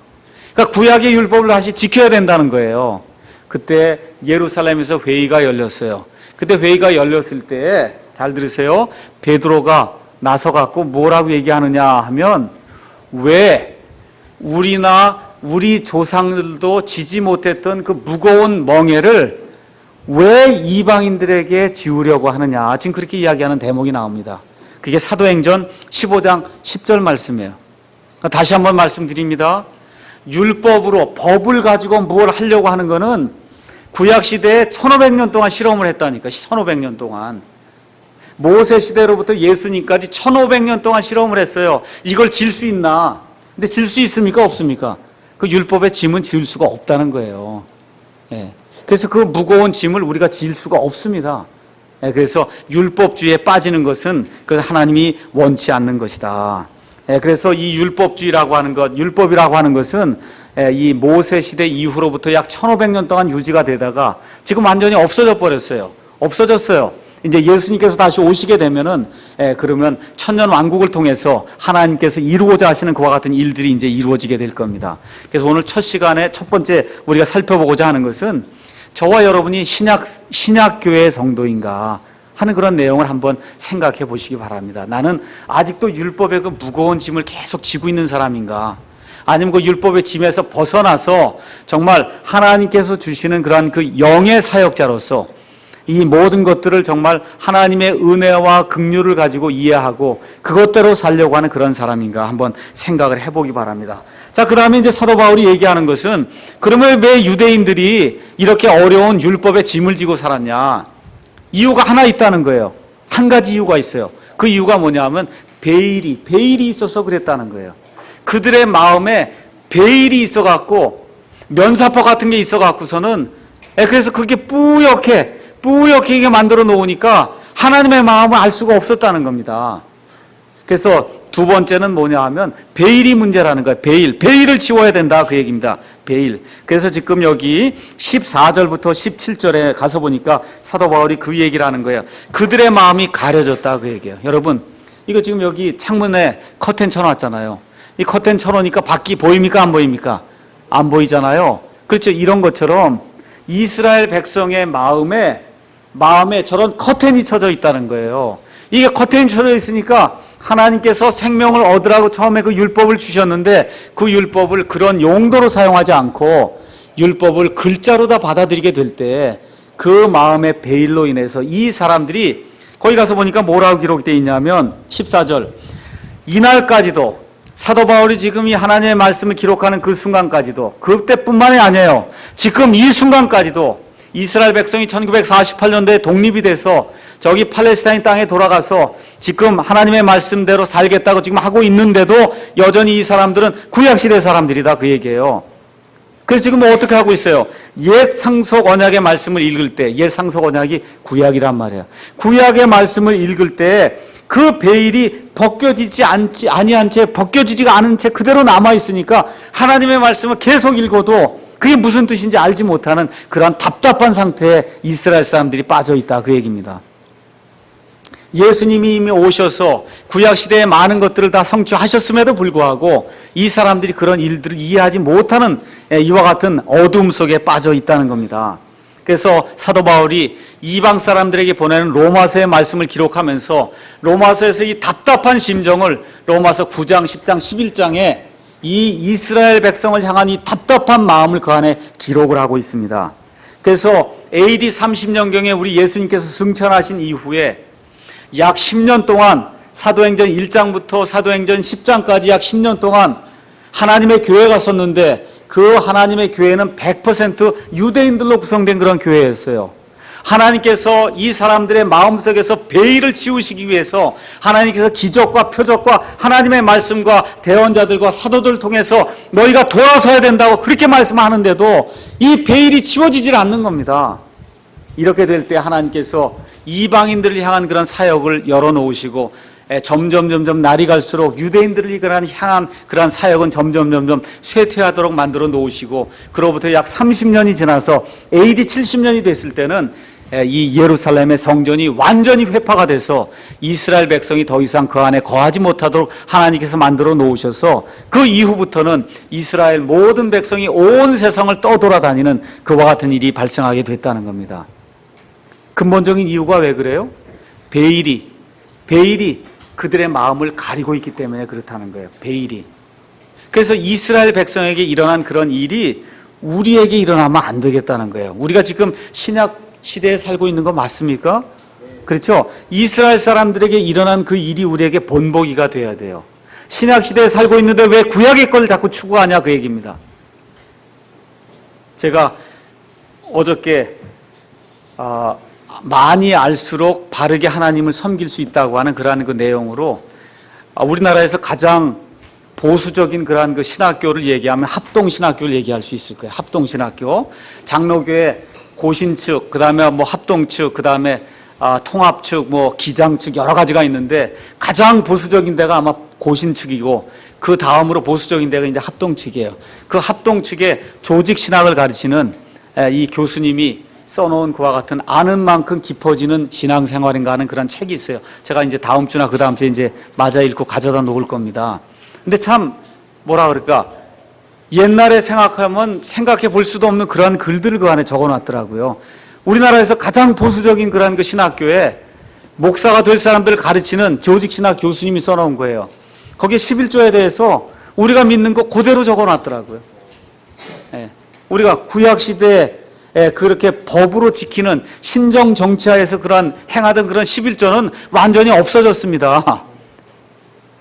그러니까 구약의 율법을 다시 지켜야 된다는 거예요. 그때 예루살렘에서 회의가 열렸어요. 그때 회의가 열렸을 때 잘 들으세요. 베드로가 나서 갖고 뭐라고 얘기하느냐 하면, 왜 우리 조상들도 지지 못했던 그 무거운 멍에를 왜 이방인들에게 지우려고 하느냐, 지금 그렇게 이야기하는 대목이 나옵니다. 그게 사도행전 15장 10절 말씀이에요. 다시 한번 말씀드립니다. 율법으로, 법을 가지고 뭘 하려고 하는 거는 구약시대에 1500년 동안 실험을 했다니까. 1500년 동안. 모세 시대로부터 예수님까지 1500년 동안 실험을 했어요. 이걸 질 수 있나? 근데 질 수 있습니까? 없습니까? 그 율법의 짐은 질 수가 없다는 거예요. 예. 그래서 그 무거운 짐을 우리가 질 수가 없습니다. 그래서 율법주의에 빠지는 것은 그 하나님이 원치 않는 것이다. 그래서 이 율법주의라고 하는 것, 율법이라고 하는 것은 이 모세 시대 이후로부터 약 1500년 동안 유지가 되다가 지금 완전히 없어져 버렸어요. 없어졌어요. 이제 예수님께서 다시 오시게 되면은, 그러면 천년 왕국을 통해서 하나님께서 이루고자 하시는 그와 같은 일들이 이제 이루어지게 될 겁니다. 그래서 오늘 첫 시간에 첫 번째 우리가 살펴보고자 하는 것은, 저와 여러분이 신약교회의 성도인가 하는 그런 내용을 한번 생각해 보시기 바랍니다. 나는 아직도 율법의 그 무거운 짐을 계속 지고 있는 사람인가? 아니면 그 율법의 짐에서 벗어나서 정말 하나님께서 주시는 그러한 그 영의 사역자로서 이 모든 것들을 정말 하나님의 은혜와 긍휼을 가지고 이해하고 그것대로 살려고 하는 그런 사람인가 한번 생각을 해보기 바랍니다. 자, 그 다음에 이제 사도 바울이 얘기하는 것은 그러면 왜 유대인들이 이렇게 어려운 율법의 짐을 지고 살았냐? 이유가 하나 있다는 거예요. 한 가지 이유가 있어요. 그 이유가 뭐냐면 베일이 있어서 그랬다는 거예요. 그들의 마음에 베일이 있어갖고 면사포 같은 게 있어갖고서는 그래서 그게 뿌옇게 이게 만들어 놓으니까 하나님의 마음을 알 수가 없었다는 겁니다. 그래서 두 번째는 뭐냐 하면 베일이 문제라는 거예요. 베일을 지워야 된다 그 얘기입니다. 베일. 그래서 지금 여기 14절부터 17절에 가서 보니까 사도 바울이 그 얘기를 하는 거예요. 그들의 마음이 가려졌다 그 얘기예요. 여러분 이거 지금 여기 창문에 커튼 쳐놨잖아요. 이 커튼 쳐놓으니까 밖이 보입니까 안 보입니까? 안 보이잖아요. 그렇죠. 이런 것처럼 이스라엘 백성의 마음에 저런 커튼이 쳐져 있다는 거예요. 이게 커튼이 쳐져 있으니까 하나님께서 생명을 얻으라고 처음에 그 율법을 주셨는데 그 율법을 그런 용도로 사용하지 않고 율법을 글자로 다 받아들이게 될 때 그 마음의 베일로 인해서 이 사람들이 거기 가서 보니까 뭐라고 기록되어 있냐면 14절 이날까지도 사도 바울이 지금 이 하나님의 말씀을 기록하는 그 순간까지도 그때뿐만이 아니에요. 지금 이 순간까지도 이스라엘 백성이 1948년도에 독립이 돼서 저기 팔레스타인 땅에 돌아가서 지금 하나님의 말씀대로 살겠다고 지금 하고 있는데도 여전히 이 사람들은 구약시대 사람들이다 그 얘기예요. 그래서 지금 뭐 어떻게 하고 있어요? 옛 상속 언약의 말씀을 읽을 때 옛 상속 언약이 구약이란 말이에요. 구약의 말씀을 읽을 때 그 베일이 벗겨지지가 않은 채 그대로 남아있으니까 하나님의 말씀을 계속 읽어도 그게 무슨 뜻인지 알지 못하는 그런 답답한 상태에 이스라엘 사람들이 빠져있다 그 얘기입니다. 예수님이 이미 오셔서 구약시대의 많은 것들을 다 성취하셨음에도 불구하고 이 사람들이 그런 일들을 이해하지 못하는 이와 같은 어둠 속에 빠져있다는 겁니다. 그래서 사도 바울이 이방 사람들에게 보내는 로마서의 말씀을 기록하면서 로마서에서 이 답답한 심정을 로마서 9장, 10장, 11장에 이 이스라엘 백성을 향한 이 답답한 마음을 그 안에 기록을 하고 있습니다. 그래서 AD 30년경에 우리 예수님께서 승천하신 이후에 약 10년 동안 사도행전 1장부터 사도행전 10장까지 약 10년 동안 하나님의 교회가 섰는데 그 하나님의 교회는 100% 유대인들로 구성된 그런 교회였어요. 하나님께서 이 사람들의 마음속에서 베일을 치우시기 위해서 하나님께서 기적과 표적과 하나님의 말씀과 대언자들과 사도들을 통해서 너희가 돌아서야 된다고 그렇게 말씀하는데도 이 베일이 치워지질 않는 겁니다. 이렇게 될 때 하나님께서 이방인들을 향한 그런 사역을 열어놓으시고 점점 날이 갈수록 유대인들을 향한 그러한 사역은 점점 쇠퇴하도록 만들어 놓으시고 그로부터 약 30년이 지나서 AD 70년이 됐을 때는 이 예루살렘의 성전이 완전히 회파가 돼서 이스라엘 백성이 더 이상 그 안에 거하지 못하도록 하나님께서 만들어 놓으셔서 그 이후부터는 이스라엘 모든 백성이 온 세상을 떠돌아다니는 그와 같은 일이 발생하게 됐다는 겁니다. 근본적인 이유가 왜 그래요? 베일이 그들의 마음을 가리고 있기 때문에 그렇다는 거예요. 베일이. 그래서 이스라엘 백성에게 일어난 그런 일이 우리에게 일어나면 안 되겠다는 거예요. 우리가 지금 신약 시대에 살고 있는 거 맞습니까? 그렇죠? 이스라엘 사람들에게 일어난 그 일이 우리에게 본보기가 돼야 돼요. 신약 시대에 살고 있는데 왜 구약의 걸 자꾸 추구하냐 그 얘기입니다. 제가 어저께 많이 알수록 바르게 하나님을 섬길 수 있다고 하는 그러한 그 내용으로 우리나라에서 가장 보수적인 그러한 그 신학교를 얘기하면 합동신학교를 얘기할 수 있을 거예요. 합동신학교. 장로교회 고신 측, 그 다음에 뭐 합동 측, 그 다음에 통합 측, 뭐 기장 측 여러 가지가 있는데 가장 보수적인 데가 아마 고신 측이고 그 다음으로 보수적인 데가 이제 합동 측이에요. 그 합동 측의 조직 신학을 가르치는 이 교수님이 써놓은 그와 같은 아는 만큼 깊어지는 신앙생활인가 하는 그런 책이 있어요. 제가 이제 다음 주나 그 다음 주에 이제 맞아 읽고 가져다 놓을 겁니다. 근데 참 뭐라 그럴까 옛날에 생각해 볼 수도 없는 그러한 글들을 그 안에 적어놨더라고요. 우리나라에서 가장 보수적인 그러한 그 신학교에 목사가 될 사람들을 가르치는 조직 신학 교수님이 써놓은 거예요. 거기에 11조에 대해서 우리가 믿는 거 그대로 적어놨더라고요. 우리가 구약 시대에 그렇게 법으로 지키는 신정 정치하에서 그러한 행하던 그런 11조는 완전히 없어졌습니다.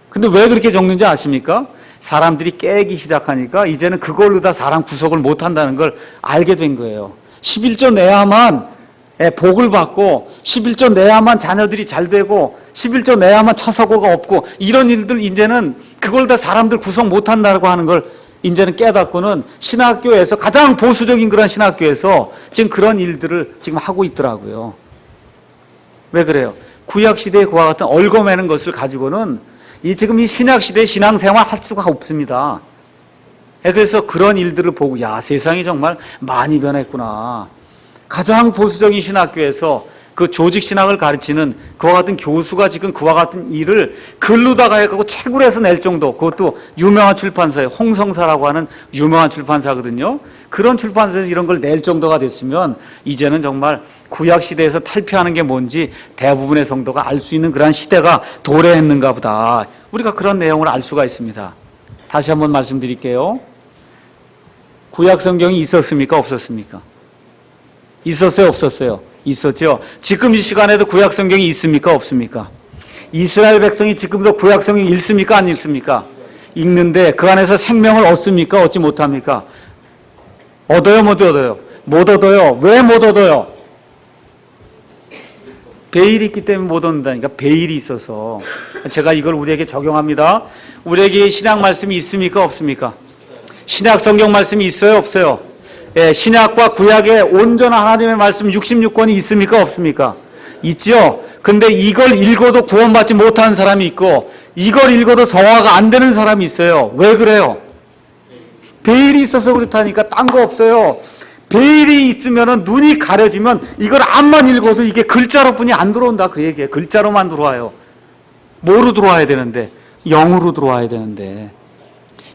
근데 왜 그렇게 적는지 아십니까? 사람들이 깨기 시작하니까 이제는 그걸로 다 사람 구속을 못 한다는 걸 알게 된 거예요. 11조 내야만 복을 받고 11조 내야만 자녀들이 잘 되고 11조 내야만 차 사고가 없고 이런 일들 이제는 그걸 다 사람들 구속 못 한다고 하는 걸 이제는 깨닫고는 신학교에서 가장 보수적인 그런 신학교에서 지금 그런 일들을 지금 하고 있더라고요. 왜 그래요? 구약시대의 그와 같은 얽어매는 것을 가지고는 지금 이 신약시대의 신앙생활 할 수가 없습니다. 그래서 그런 일들을 보고 야, 세상이 정말 많이 변했구나. 가장 보수적인 신학교에서 그 조직신학을 가르치는 그와 같은 교수가 지금 그와 같은 일을 글로다가 해가지고 책으로 해서 낼 정도, 그것도 유명한 출판사예요. 홍성사라고 하는 유명한 출판사거든요. 그런 출판사에서 이런 걸 낼 정도가 됐으면 이제는 정말 구약시대에서 탈피하는 게 뭔지 대부분의 성도가 알 수 있는 그런 시대가 도래했는가 보다. 우리가 그런 내용을 알 수가 있습니다. 다시 한번 말씀드릴게요. 구약 성경이 있었습니까? 없었습니까? 있었어요? 없었어요? 있었죠. 지금 이 시간에도 구약 성경이 있습니까? 없습니까? 이스라엘 백성이 지금도 구약 성경이 읽습니까? 안 읽습니까? 읽는데 그 안에서 생명을 얻습니까? 얻지 못합니까? 얻어요? 못 얻어요? 못 얻어요. 왜 못 얻어요? 베일이 있기 때문에 못 얻는다니까. 베일이 있어서. 제가 이걸 우리에게 적용합니다. 우리에게 신약 말씀이 있습니까? 없습니까? 신약 성경 말씀이 있어요? 없어요? 신약과 구약의 온전한 하나님의 말씀 66권이 있습니까? 없습니까? 있죠. 근데 이걸 읽어도 구원받지 못하는 사람이 있고 이걸 읽어도 성화가 안 되는 사람이 있어요. 왜 그래요? 베일이 있어서 그렇다니까. 딴 거 없어요. 베일이 있으면 눈이 가려지면 이걸 앞만 읽어도 이게 글자로뿐이 안 들어온다. 그 얘기예요. 글자로만 들어와요. 뭐로 들어와야 되는데? 영으로 들어와야 되는데.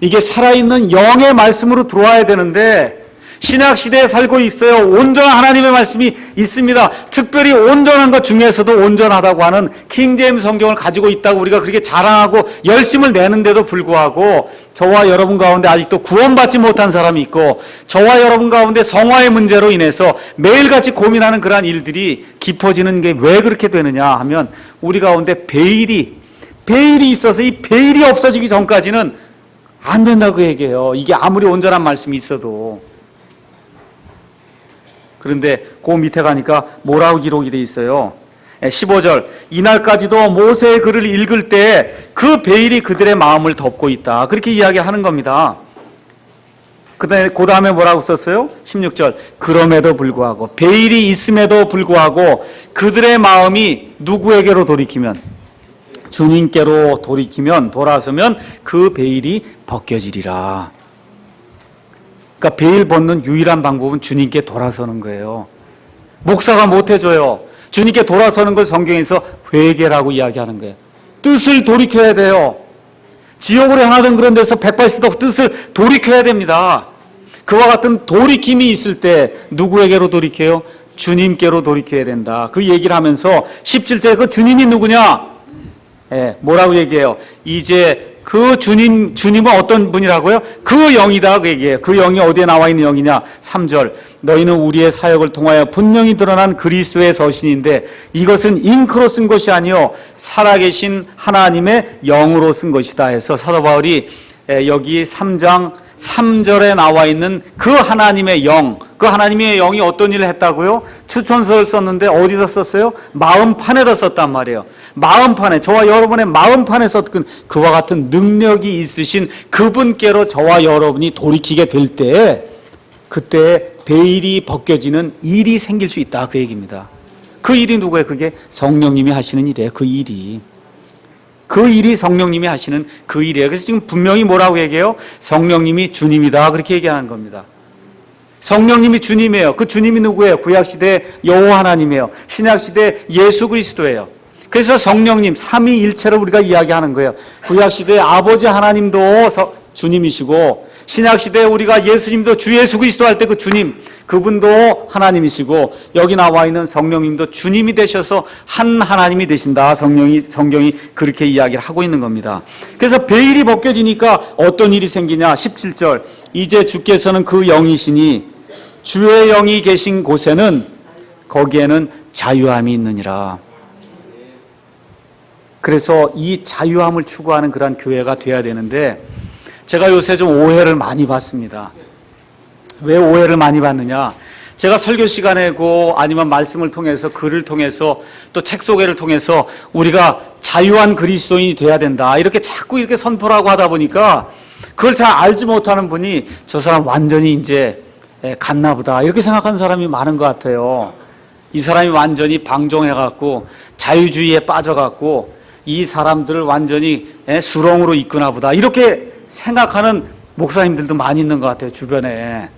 이게 살아있는 영의 말씀으로 들어와야 되는데 신약시대에 살고 있어요. 온전한 하나님의 말씀이 있습니다. 특별히 온전한 것 중에서도 온전하다고 하는 킹제임스 성경을 가지고 있다고 우리가 그렇게 자랑하고 열심을 내는데도 불구하고 저와 여러분 가운데 아직도 구원받지 못한 사람이 있고 저와 여러분 가운데 성화의 문제로 인해서 매일같이 고민하는 그러한 일들이 깊어지는 게 왜 그렇게 되느냐 하면 우리 가운데 베일이 있어서 이 베일이 없어지기 전까지는 안 된다고 얘기해요. 이게 아무리 온전한 말씀이 있어도. 그런데 그 밑에 가니까 뭐라고 기록이 돼 있어요? 15절 이날까지도 모세의 글을 읽을 때 그 베일이 그들의 마음을 덮고 있다. 그렇게 이야기하는 겁니다. 그 다음에 뭐라고 썼어요? 16절 그럼에도 불구하고 베일이 있음에도 불구하고 그들의 마음이 누구에게로 돌이키면 주님께로 돌아서면 그 베일이 벗겨지리라. 그러니까 베일 벗는 유일한 방법은 주님께 돌아서는 거예요. 목사가 못 해줘요. 주님께 돌아서는 걸 성경에서 회개라고 이야기하는 거예요. 뜻을 돌이켜야 돼요. 지옥으로 향하던 그런 데서 180도 뜻을 돌이켜야 됩니다. 그와 같은 돌이킴이 있을 때 누구에게로 돌이켜요? 주님께로 돌이켜야 된다. 그 얘기를 하면서 17절에 그 주님이 누구냐? 뭐라고 얘기해요? 이제 그 주님은 어떤 분이라고요? 그 영이다. 그 얘기예요. 그 영이 어디에 나와 있는 영이냐? 3절 너희는 우리의 사역을 통하여 분명히 드러난 그리스도의 서신인데 이것은 잉크로 쓴 것이 아니요 살아계신 하나님의 영으로 쓴 것이다 해서 사도 바울이 여기 3장 3절에 나와 있는 그 하나님의 영, 그 하나님의 영이 어떤 일을 했다고요? 추천서를 썼는데 어디서 썼어요? 마음판에다 썼단 말이에요. 마음판에, 저와 여러분의 마음판에 썼던 그와 같은 능력이 있으신 그분께로 저와 여러분이 돌이키게 될 때 그때 베일이 벗겨지는 일이 생길 수 있다. 그 얘기입니다. 그 일이 누구예요? 그게 성령님이 하시는 일이에요. 그 일이 성령님이 하시는 그 일이에요. 그래서 지금 분명히 뭐라고 얘기해요? 성령님이 주님이다. 그렇게 얘기하는 겁니다. 성령님이 주님이에요. 그 주님이 누구예요? 구약시대 여호와 하나님이에요. 신약시대 예수 그리스도예요. 그래서 성령님 삼위일체를 우리가 이야기하는 거예요. 구약시대 아버지 하나님도 주님이시고 신약시대 우리가 예수님도 주 예수 그리스도 할 때 그 주님 그분도 하나님이시고 여기 나와 있는 성령님도 주님이 되셔서 한 하나님이 되신다. 성경이 그렇게 이야기를 하고 있는 겁니다. 그래서 베일이 벗겨지니까 어떤 일이 생기냐? 17절 이제 주께서는 그 영이시니 주의 영이 계신 곳에는 거기에는 자유함이 있느니라. 그래서 이 자유함을 추구하는 그런 교회가 돼야 되는데, 제가 요새 좀 오해를 많이 받습니다. 왜 오해를 많이 받느냐? 제가 설교 시간에고 아니면 말씀을 통해서, 글을 통해서, 또 책 소개를 통해서 우리가 자유한 그리스도인이 돼야 된다, 이렇게 자꾸 이렇게 선포하고 하다 보니까 그걸 잘 알지 못하는 분이 저 사람 완전히 이제 갔나 보다, 이렇게 생각하는 사람이 많은 것 같아요. 이 사람이 완전히 방종해갖고 자유주의에 빠져갖고 이 사람들을 완전히 수렁으로 이끄나 보다, 이렇게 생각하는 목사님들도 많이 있는 것 같아요, 주변에.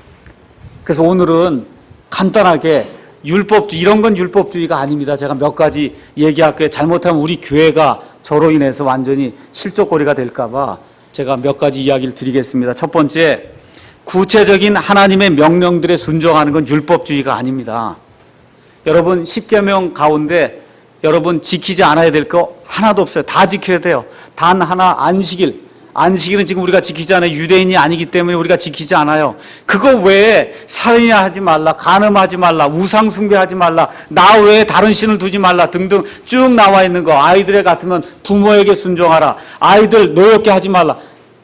그래서 오늘은 간단하게 율법주의, 이런 건 율법주의가 아닙니다. 제가 몇 가지 얘기할게요. 잘못하면 우리 교회가 저로 인해서 완전히 실족거리가 될까봐 제가 몇 가지 이야기를 드리겠습니다. 첫 번째, 구체적인 하나님의 명령들에 순종하는 건 율법주의가 아닙니다. 여러분, 10계명 가운데 여러분 지키지 않아야 될 거 하나도 없어요. 다 지켜야 돼요. 단 하나, 안식일. 안식일은 지금 우리가 지키지 않아요. 유대인이 아니기 때문에 우리가 지키지 않아요. 그거 외에 살인하지 말라, 간음하지 말라, 우상 숭배하지 말라, 나 외에 다른 신을 두지 말라 등등 쭉 나와 있는 거. 아이들에 같으면 부모에게 순종하라, 아이들 노엽게 하지 말라,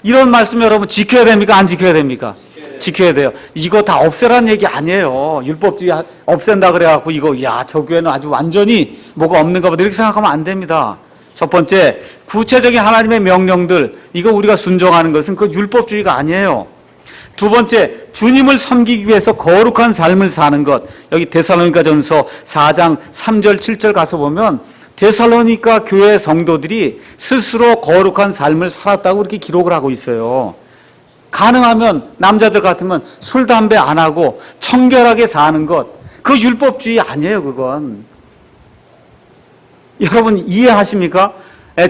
이런 말씀 여러분 지켜야 됩니까? 안 지켜야 됩니까? 지켜야 돼요. 이거 다 없애라는 얘기 아니에요. 율법주의 없앤다 그래갖고 이거 저 교회는 아주 완전히 뭐가 없는가 보다, 이렇게 생각하면 안 됩니다. 첫 번째, 구체적인 하나님의 명령들, 이거 우리가 순종하는 것은 그 율법주의가 아니에요. 두 번째, 주님을 섬기기 위해서 거룩한 삶을 사는 것. 여기 데살로니가전서 4장 3절 7절 가서 보면 데살로니가 교회 성도들이 스스로 거룩한 삶을 살았다고 이렇게 기록을 하고 있어요. 가능하면 남자들 같으면 술, 담배 안 하고 청결하게 사는 것, 그 율법주의 아니에요, 그건. 여러분 이해하십니까?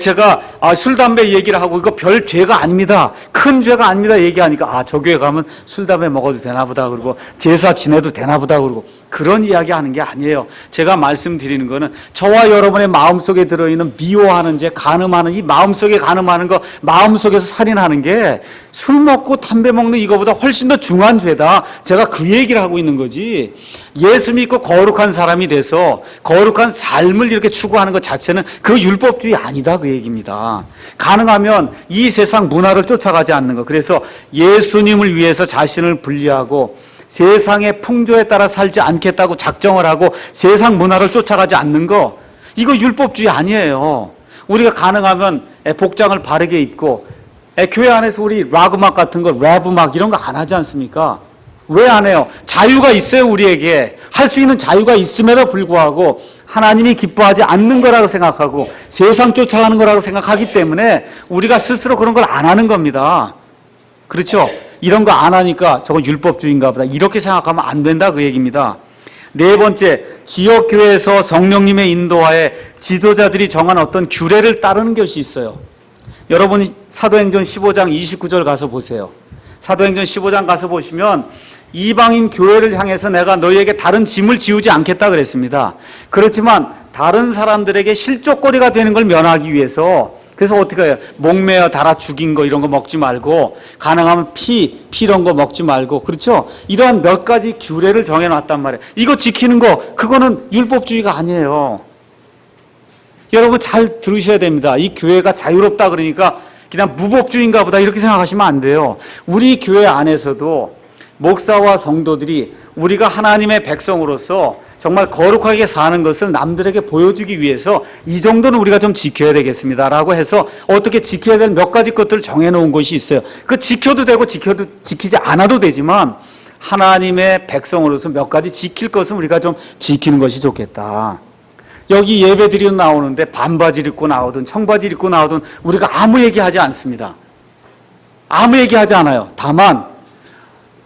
제가 술, 담배 얘기를 하고 이거 별 죄가 아닙니다, 큰 죄가 아닙니다 얘기하니까 저 교회 가면 술, 담배 먹어도 되나 보다, 그리고 제사 지내도 되나 보다, 그러고 그런 이야기 하는 게 아니에요. 제가 말씀드리는 거는 저와 여러분의 마음속에 들어있는 미워하는 죄, 간음하는, 이 마음속에 간음하는 거, 마음속에서 살인하는 게 술 먹고 담배 먹는 이거보다 훨씬 더 중한 죄다, 제가 그 얘기를 하고 있는 거지. 예수 믿고 거룩한 사람이 돼서 거룩한 삶을 이렇게 추구하는 것 자체는 그 율법주의 아니다, 그 얘기입니다. 가능하면 이 세상 문화를 쫓아가지 않는 것, 그래서 예수님을 위해서 자신을 분리하고 세상의 풍조에 따라 살지 않겠다고 작정을 하고 세상 문화를 쫓아가지 않는 거, 이거 율법주의 아니에요. 우리가 가능하면 복장을 바르게 입고 교회 안에서 우리 락 음악 같은 거, 랩 음악 이런 거 안 하지 않습니까? 왜 안 해요? 자유가 있어요. 우리에게 할 수 있는 자유가 있음에도 불구하고 하나님이 기뻐하지 않는 거라고 생각하고 세상 쫓아가는 거라고 생각하기 때문에 우리가 스스로 그런 걸 안 하는 겁니다. 그렇죠? 이런 거 안 하니까 저건 율법주의인가 보다, 이렇게 생각하면 안 된다, 그 얘기입니다. 네 번째, 지역교회에서 성령님의 인도하에 지도자들이 정한 어떤 규례를 따르는 것이 있어요. 여러분이 사도행전 15장 29절 가서 보세요. 사도행전 15장 가서 보시면 이방인 교회를 향해서 내가 너희에게 다른 짐을 지우지 않겠다 그랬습니다. 그렇지만 다른 사람들에게 실족거리가 되는 걸 면하기 위해서, 그래서 어떻게 해요? 목매어 달아 죽인 거 이런 거 먹지 말고, 가능하면 피 이런 거 먹지 말고, 그렇죠? 이러한 몇 가지 규례를 정해놨단 말이에요. 이거 지키는 거, 그거는 율법주의가 아니에요. 여러분 잘 들으셔야 됩니다. 이 교회가 자유롭다 그러니까 그냥 무법주의인가 보다, 이렇게 생각하시면 안 돼요. 우리 교회 안에서도 목사와 성도들이 우리가 하나님의 백성으로서 정말 거룩하게 사는 것을 남들에게 보여주기 위해서 이 정도는 우리가 좀 지켜야 되겠습니다라고 해서 어떻게 지켜야 될 몇 가지 것들을 정해놓은 것이 있어요. 그 지켜도 되고 지키지 않아도 되지만 하나님의 백성으로서 몇 가지 지킬 것은 우리가 좀 지키는 것이 좋겠다. 여기 예배드리러 나오는데 반바지를 입고 나오든 청바지를 입고 나오든 우리가 아무 얘기하지 않습니다. 아무 얘기하지 않아요. 다만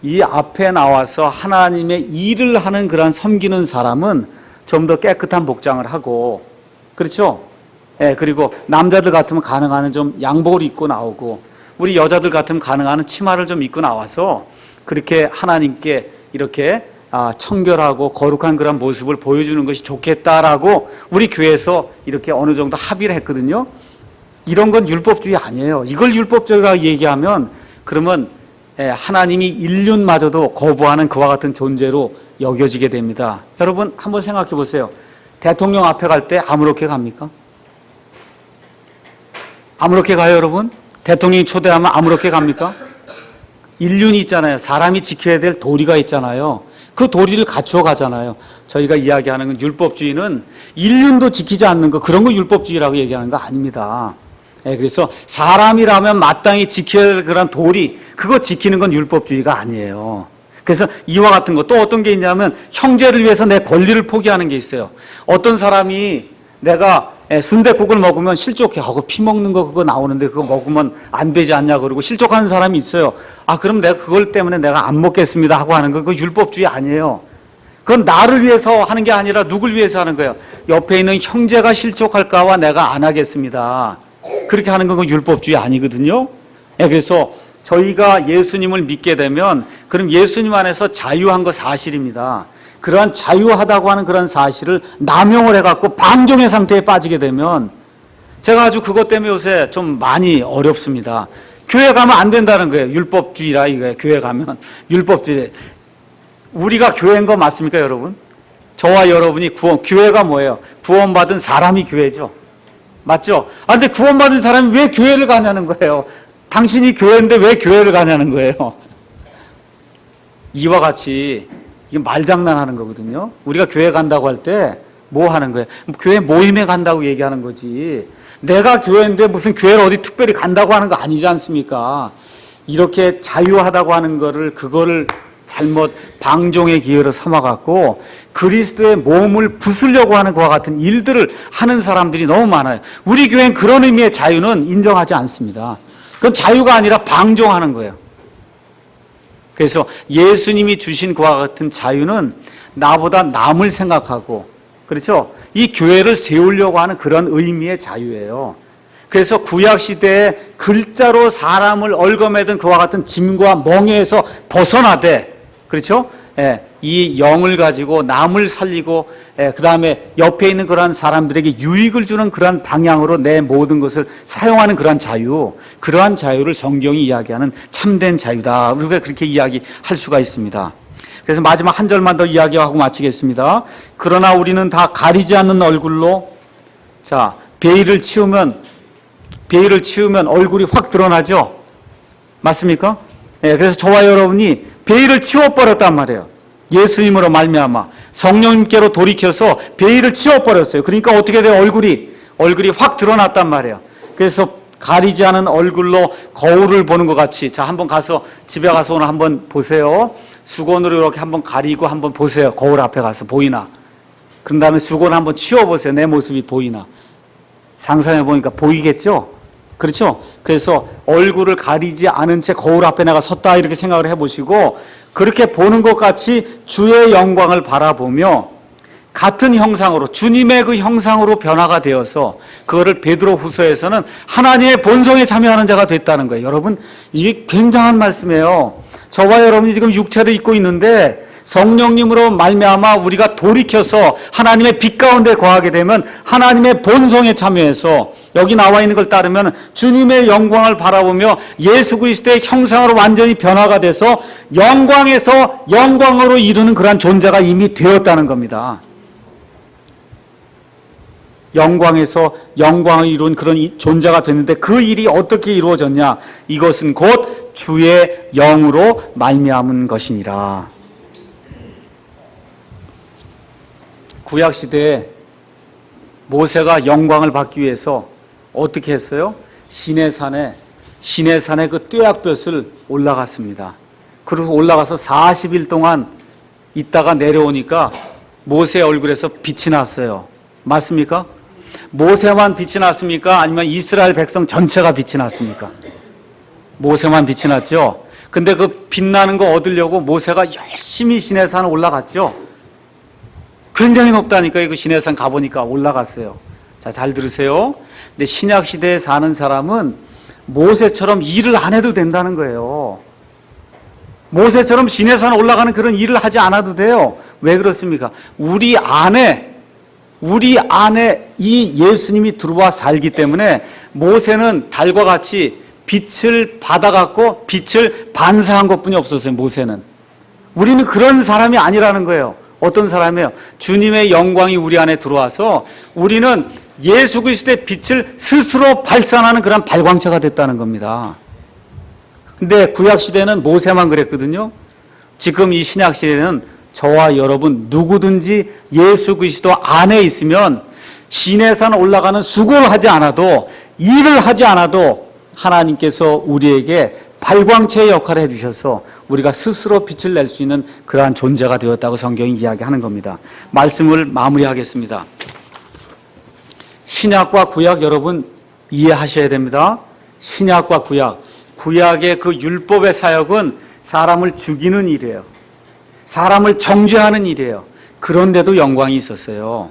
이 앞에 나와서 하나님의 일을 하는 그런 섬기는 사람은 좀 더 깨끗한 복장을 하고, 그렇죠? 그리고 남자들 같으면 가능한 좀 양복을 입고 나오고, 우리 여자들 같으면 가능한 치마를 좀 입고 나와서 그렇게 하나님께 이렇게 청결하고 거룩한 그런 모습을 보여주는 것이 좋겠다라고 우리 교회에서 이렇게 어느 정도 합의를 했거든요. 이런 건 율법주의 아니에요. 이걸 율법주의라고 얘기하면 그러면 하나님이 인륜마저도 거부하는 그와 같은 존재로 여겨지게 됩니다. 여러분 한번 생각해 보세요. 대통령 앞에 갈 때 아무렇게 갑니까? 아무렇게 가요, 여러분? 대통령이 초대하면 아무렇게 갑니까? 인륜이 있잖아요. 사람이 지켜야 될 도리가 있잖아요. 그 도리를 갖추어 가잖아요. 저희가 이야기하는 건 율법주의는 인륜도 지키지 않는 거, 그런 거 율법주의라고 얘기하는 거 아닙니다. 그래서 사람이라면 마땅히 지켜야 될 그런 도리, 그거 지키는 건 율법주의가 아니에요. 그래서 이와 같은 거, 또 어떤 게 있냐면 형제를 위해서 내 권리를 포기하는 게 있어요. 어떤 사람이 내가 순댓국을 먹으면 실족해. 피 먹는 거 그거 나오는데 그거 먹으면 안 되지 않냐 그러고 실족하는 사람이 있어요. 그럼 내가 그걸 때문에 내가 안 먹겠습니다 하고 하는 거 그거 율법주의 아니에요. 그건 나를 위해서 하는 게 아니라 누굴 위해서 하는 거예요. 옆에 있는 형제가 실족할까봐 내가 안 하겠습니다. 그렇게 하는 건 율법주의 아니거든요. 그래서 저희가 예수님을 믿게 되면 그럼 예수님 안에서 자유한 거 사실입니다. 그러한 자유하다고 하는 그런 사실을 남용을 해갖고 방종의 상태에 빠지게 되면 제가 아주 그것 때문에 요새 좀 많이 어렵습니다. 교회 가면 안 된다는 거예요. 율법주의라 이거예요. 교회 가면 율법주의. 우리가 교회인 거 맞습니까, 여러분? 저와 여러분이 교회가 뭐예요? 구원받은 사람이 교회죠. 맞죠? 근데 구원받은 사람이 왜 교회를 가냐는 거예요. 당신이 교회인데 왜 교회를 가냐는 거예요. 이와 같이 이게 말장난하는 거거든요. 우리가 교회 간다고 할 때 뭐 하는 거예요? 교회 모임에 간다고 얘기하는 거지. 내가 교회인데 무슨 교회를 어디 특별히 간다고 하는 거 아니지 않습니까? 이렇게 자유하다고 하는 거를 그거를 잘못 방종의 기회로 삼아갖고 그리스도의 몸을 부수려고 하는 것과 같은 일들을 하는 사람들이 너무 많아요. 우리 교회는 그런 의미의 자유는 인정하지 않습니다. 그건 자유가 아니라 방종하는 거예요. 그래서 예수님이 주신 그와 같은 자유는 나보다 남을 생각하고, 그렇죠? 이 교회를 세우려고 하는 그런 의미의 자유예요. 그래서 구약시대에 글자로 사람을 얽어매던 그와 같은 짐과 멍에에서 벗어나되, 그렇죠? 이 영을 가지고 남을 살리고, 그 다음에 옆에 있는 그러한 사람들에게 유익을 주는 그러한 방향으로 내 모든 것을 사용하는 그러한 자유, 그러한 자유를 성경이 이야기하는 참된 자유다. 우리가 그렇게 이야기할 수가 있습니다. 그래서 마지막 한 절만 더 이야기하고 마치겠습니다. 그러나 우리는 다 가리지 않는 얼굴로, 자, 베일을 치우면 얼굴이 확 드러나죠? 맞습니까? 그래서 저와 여러분이 베일을 치워버렸단 말이에요. 예수님으로 말미암아 성령님께로 돌이켜서 베일을 치워버렸어요. 그러니까 어떻게 돼요? 얼굴이 확 드러났단 말이에요. 그래서 가리지 않은 얼굴로 거울을 보는 것 같이, 자, 한번 가서 집에 가서 오늘 한번 보세요. 수건으로 이렇게 한번 가리고 한번 보세요. 거울 앞에 가서 보이나? 그런 다음에 수건 한번 치워보세요. 내 모습이 보이나? 상상해 보니까 보이겠죠? 그렇죠? 그래서 얼굴을 가리지 않은 채 거울 앞에 내가 섰다 이렇게 생각을 해보시고, 그렇게 보는 것 같이 주의 영광을 바라보며 같은 형상으로, 주님의 그 형상으로 변화가 되어서 그거를 베드로 후서에서는 하나님의 본성에 참여하는 자가 됐다는 거예요. 여러분, 이게 굉장한 말씀이에요. 저와 여러분이 지금 육체를 입고 있는데 성령님으로 말미암아 우리가 돌이켜서 하나님의 빛 가운데 거하게 되면 하나님의 본성에 참여해서 여기 나와 있는 걸 따르면 주님의 영광을 바라보며 예수 그리스도의 형상으로 완전히 변화가 돼서 영광에서 영광으로 이루는 그러한 존재가 이미 되었다는 겁니다. 영광에서 영광을 이룬 그런 존재가 됐는데 그 일이 어떻게 이루어졌냐? 이것은 곧 주의 영으로 말미암은 것이니라. 구약시대에 모세가 영광을 받기 위해서 어떻게 했어요? 시내산에 그 뙤약볕을 올라갔습니다. 그래서 올라가서 40일 동안 있다가 내려오니까 모세의 얼굴에서 빛이 났어요. 맞습니까? 모세만 빛이 났습니까? 아니면 이스라엘 백성 전체가 빛이 났습니까? 모세만 빛이 났죠. 근데 그 빛나는 거 얻으려고 모세가 열심히 시내산 올라갔죠. 굉장히 높다니까요. 그 시내산 가보니까 올라갔어요. 자, 잘 들으세요. 근데 신약 시대에 사는 사람은 모세처럼 일을 안 해도 된다는 거예요. 모세처럼 시내산 올라가는 그런 일을 하지 않아도 돼요. 왜 그렇습니까? 우리 안에 이 예수님이 들어와 살기 때문에 모세는 달과 같이 빛을 받아갖고 빛을 반사한 것뿐이 없었어요. 모세는. 우리는 그런 사람이 아니라는 거예요. 어떤 사람이에요? 주님의 영광이 우리 안에 들어와서 우리는 예수 그리스도의 빛을 스스로 발산하는 그런 발광체가 됐다는 겁니다. 근데 구약 시대는 모세만 그랬거든요. 지금 이 신약 시대는 저와 여러분 누구든지 예수 그리스도 안에 있으면 시내산 올라가는 수고를 하지 않아도, 일을 하지 않아도 하나님께서 우리에게 발광체의 역할을 해주셔서 우리가 스스로 빛을 낼 수 있는 그러한 존재가 되었다고 성경이 이야기하는 겁니다. 말씀을 마무리하겠습니다. 신약과 구약 여러분 이해하셔야 됩니다. 신약과 구약, 구약의 그 율법의 사역은 사람을 죽이는 일이에요. 사람을 정죄하는 일이에요. 그런데도 영광이 있었어요.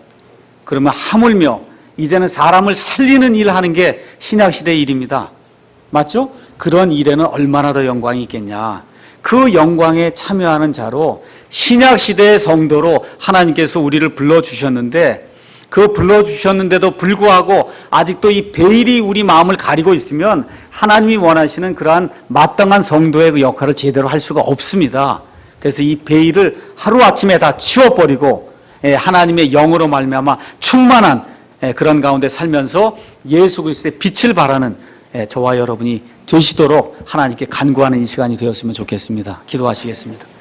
그러면 하물며 이제는 사람을 살리는 일을 하는 게 신약시대의 일입니다. 맞죠? 그런 일에는 얼마나 더 영광이 있겠냐. 그 영광에 참여하는 자로 신약시대의 성도로 하나님께서 우리를 불러주셨는데, 그 불러주셨는데도 불구하고 아직도 이 베일이 우리 마음을 가리고 있으면 하나님이 원하시는 그러한 마땅한 성도의 그 역할을 제대로 할 수가 없습니다. 그래서 이 베일을 하루아침에 다 치워버리고 하나님의 영으로 말미암아 충만한 그런 가운데 살면서 예수 그리스도의 빛을 발하는 저와 여러분이 되시도록 하나님께 간구하는 이 시간이 되었으면 좋겠습니다. 기도하시겠습니다.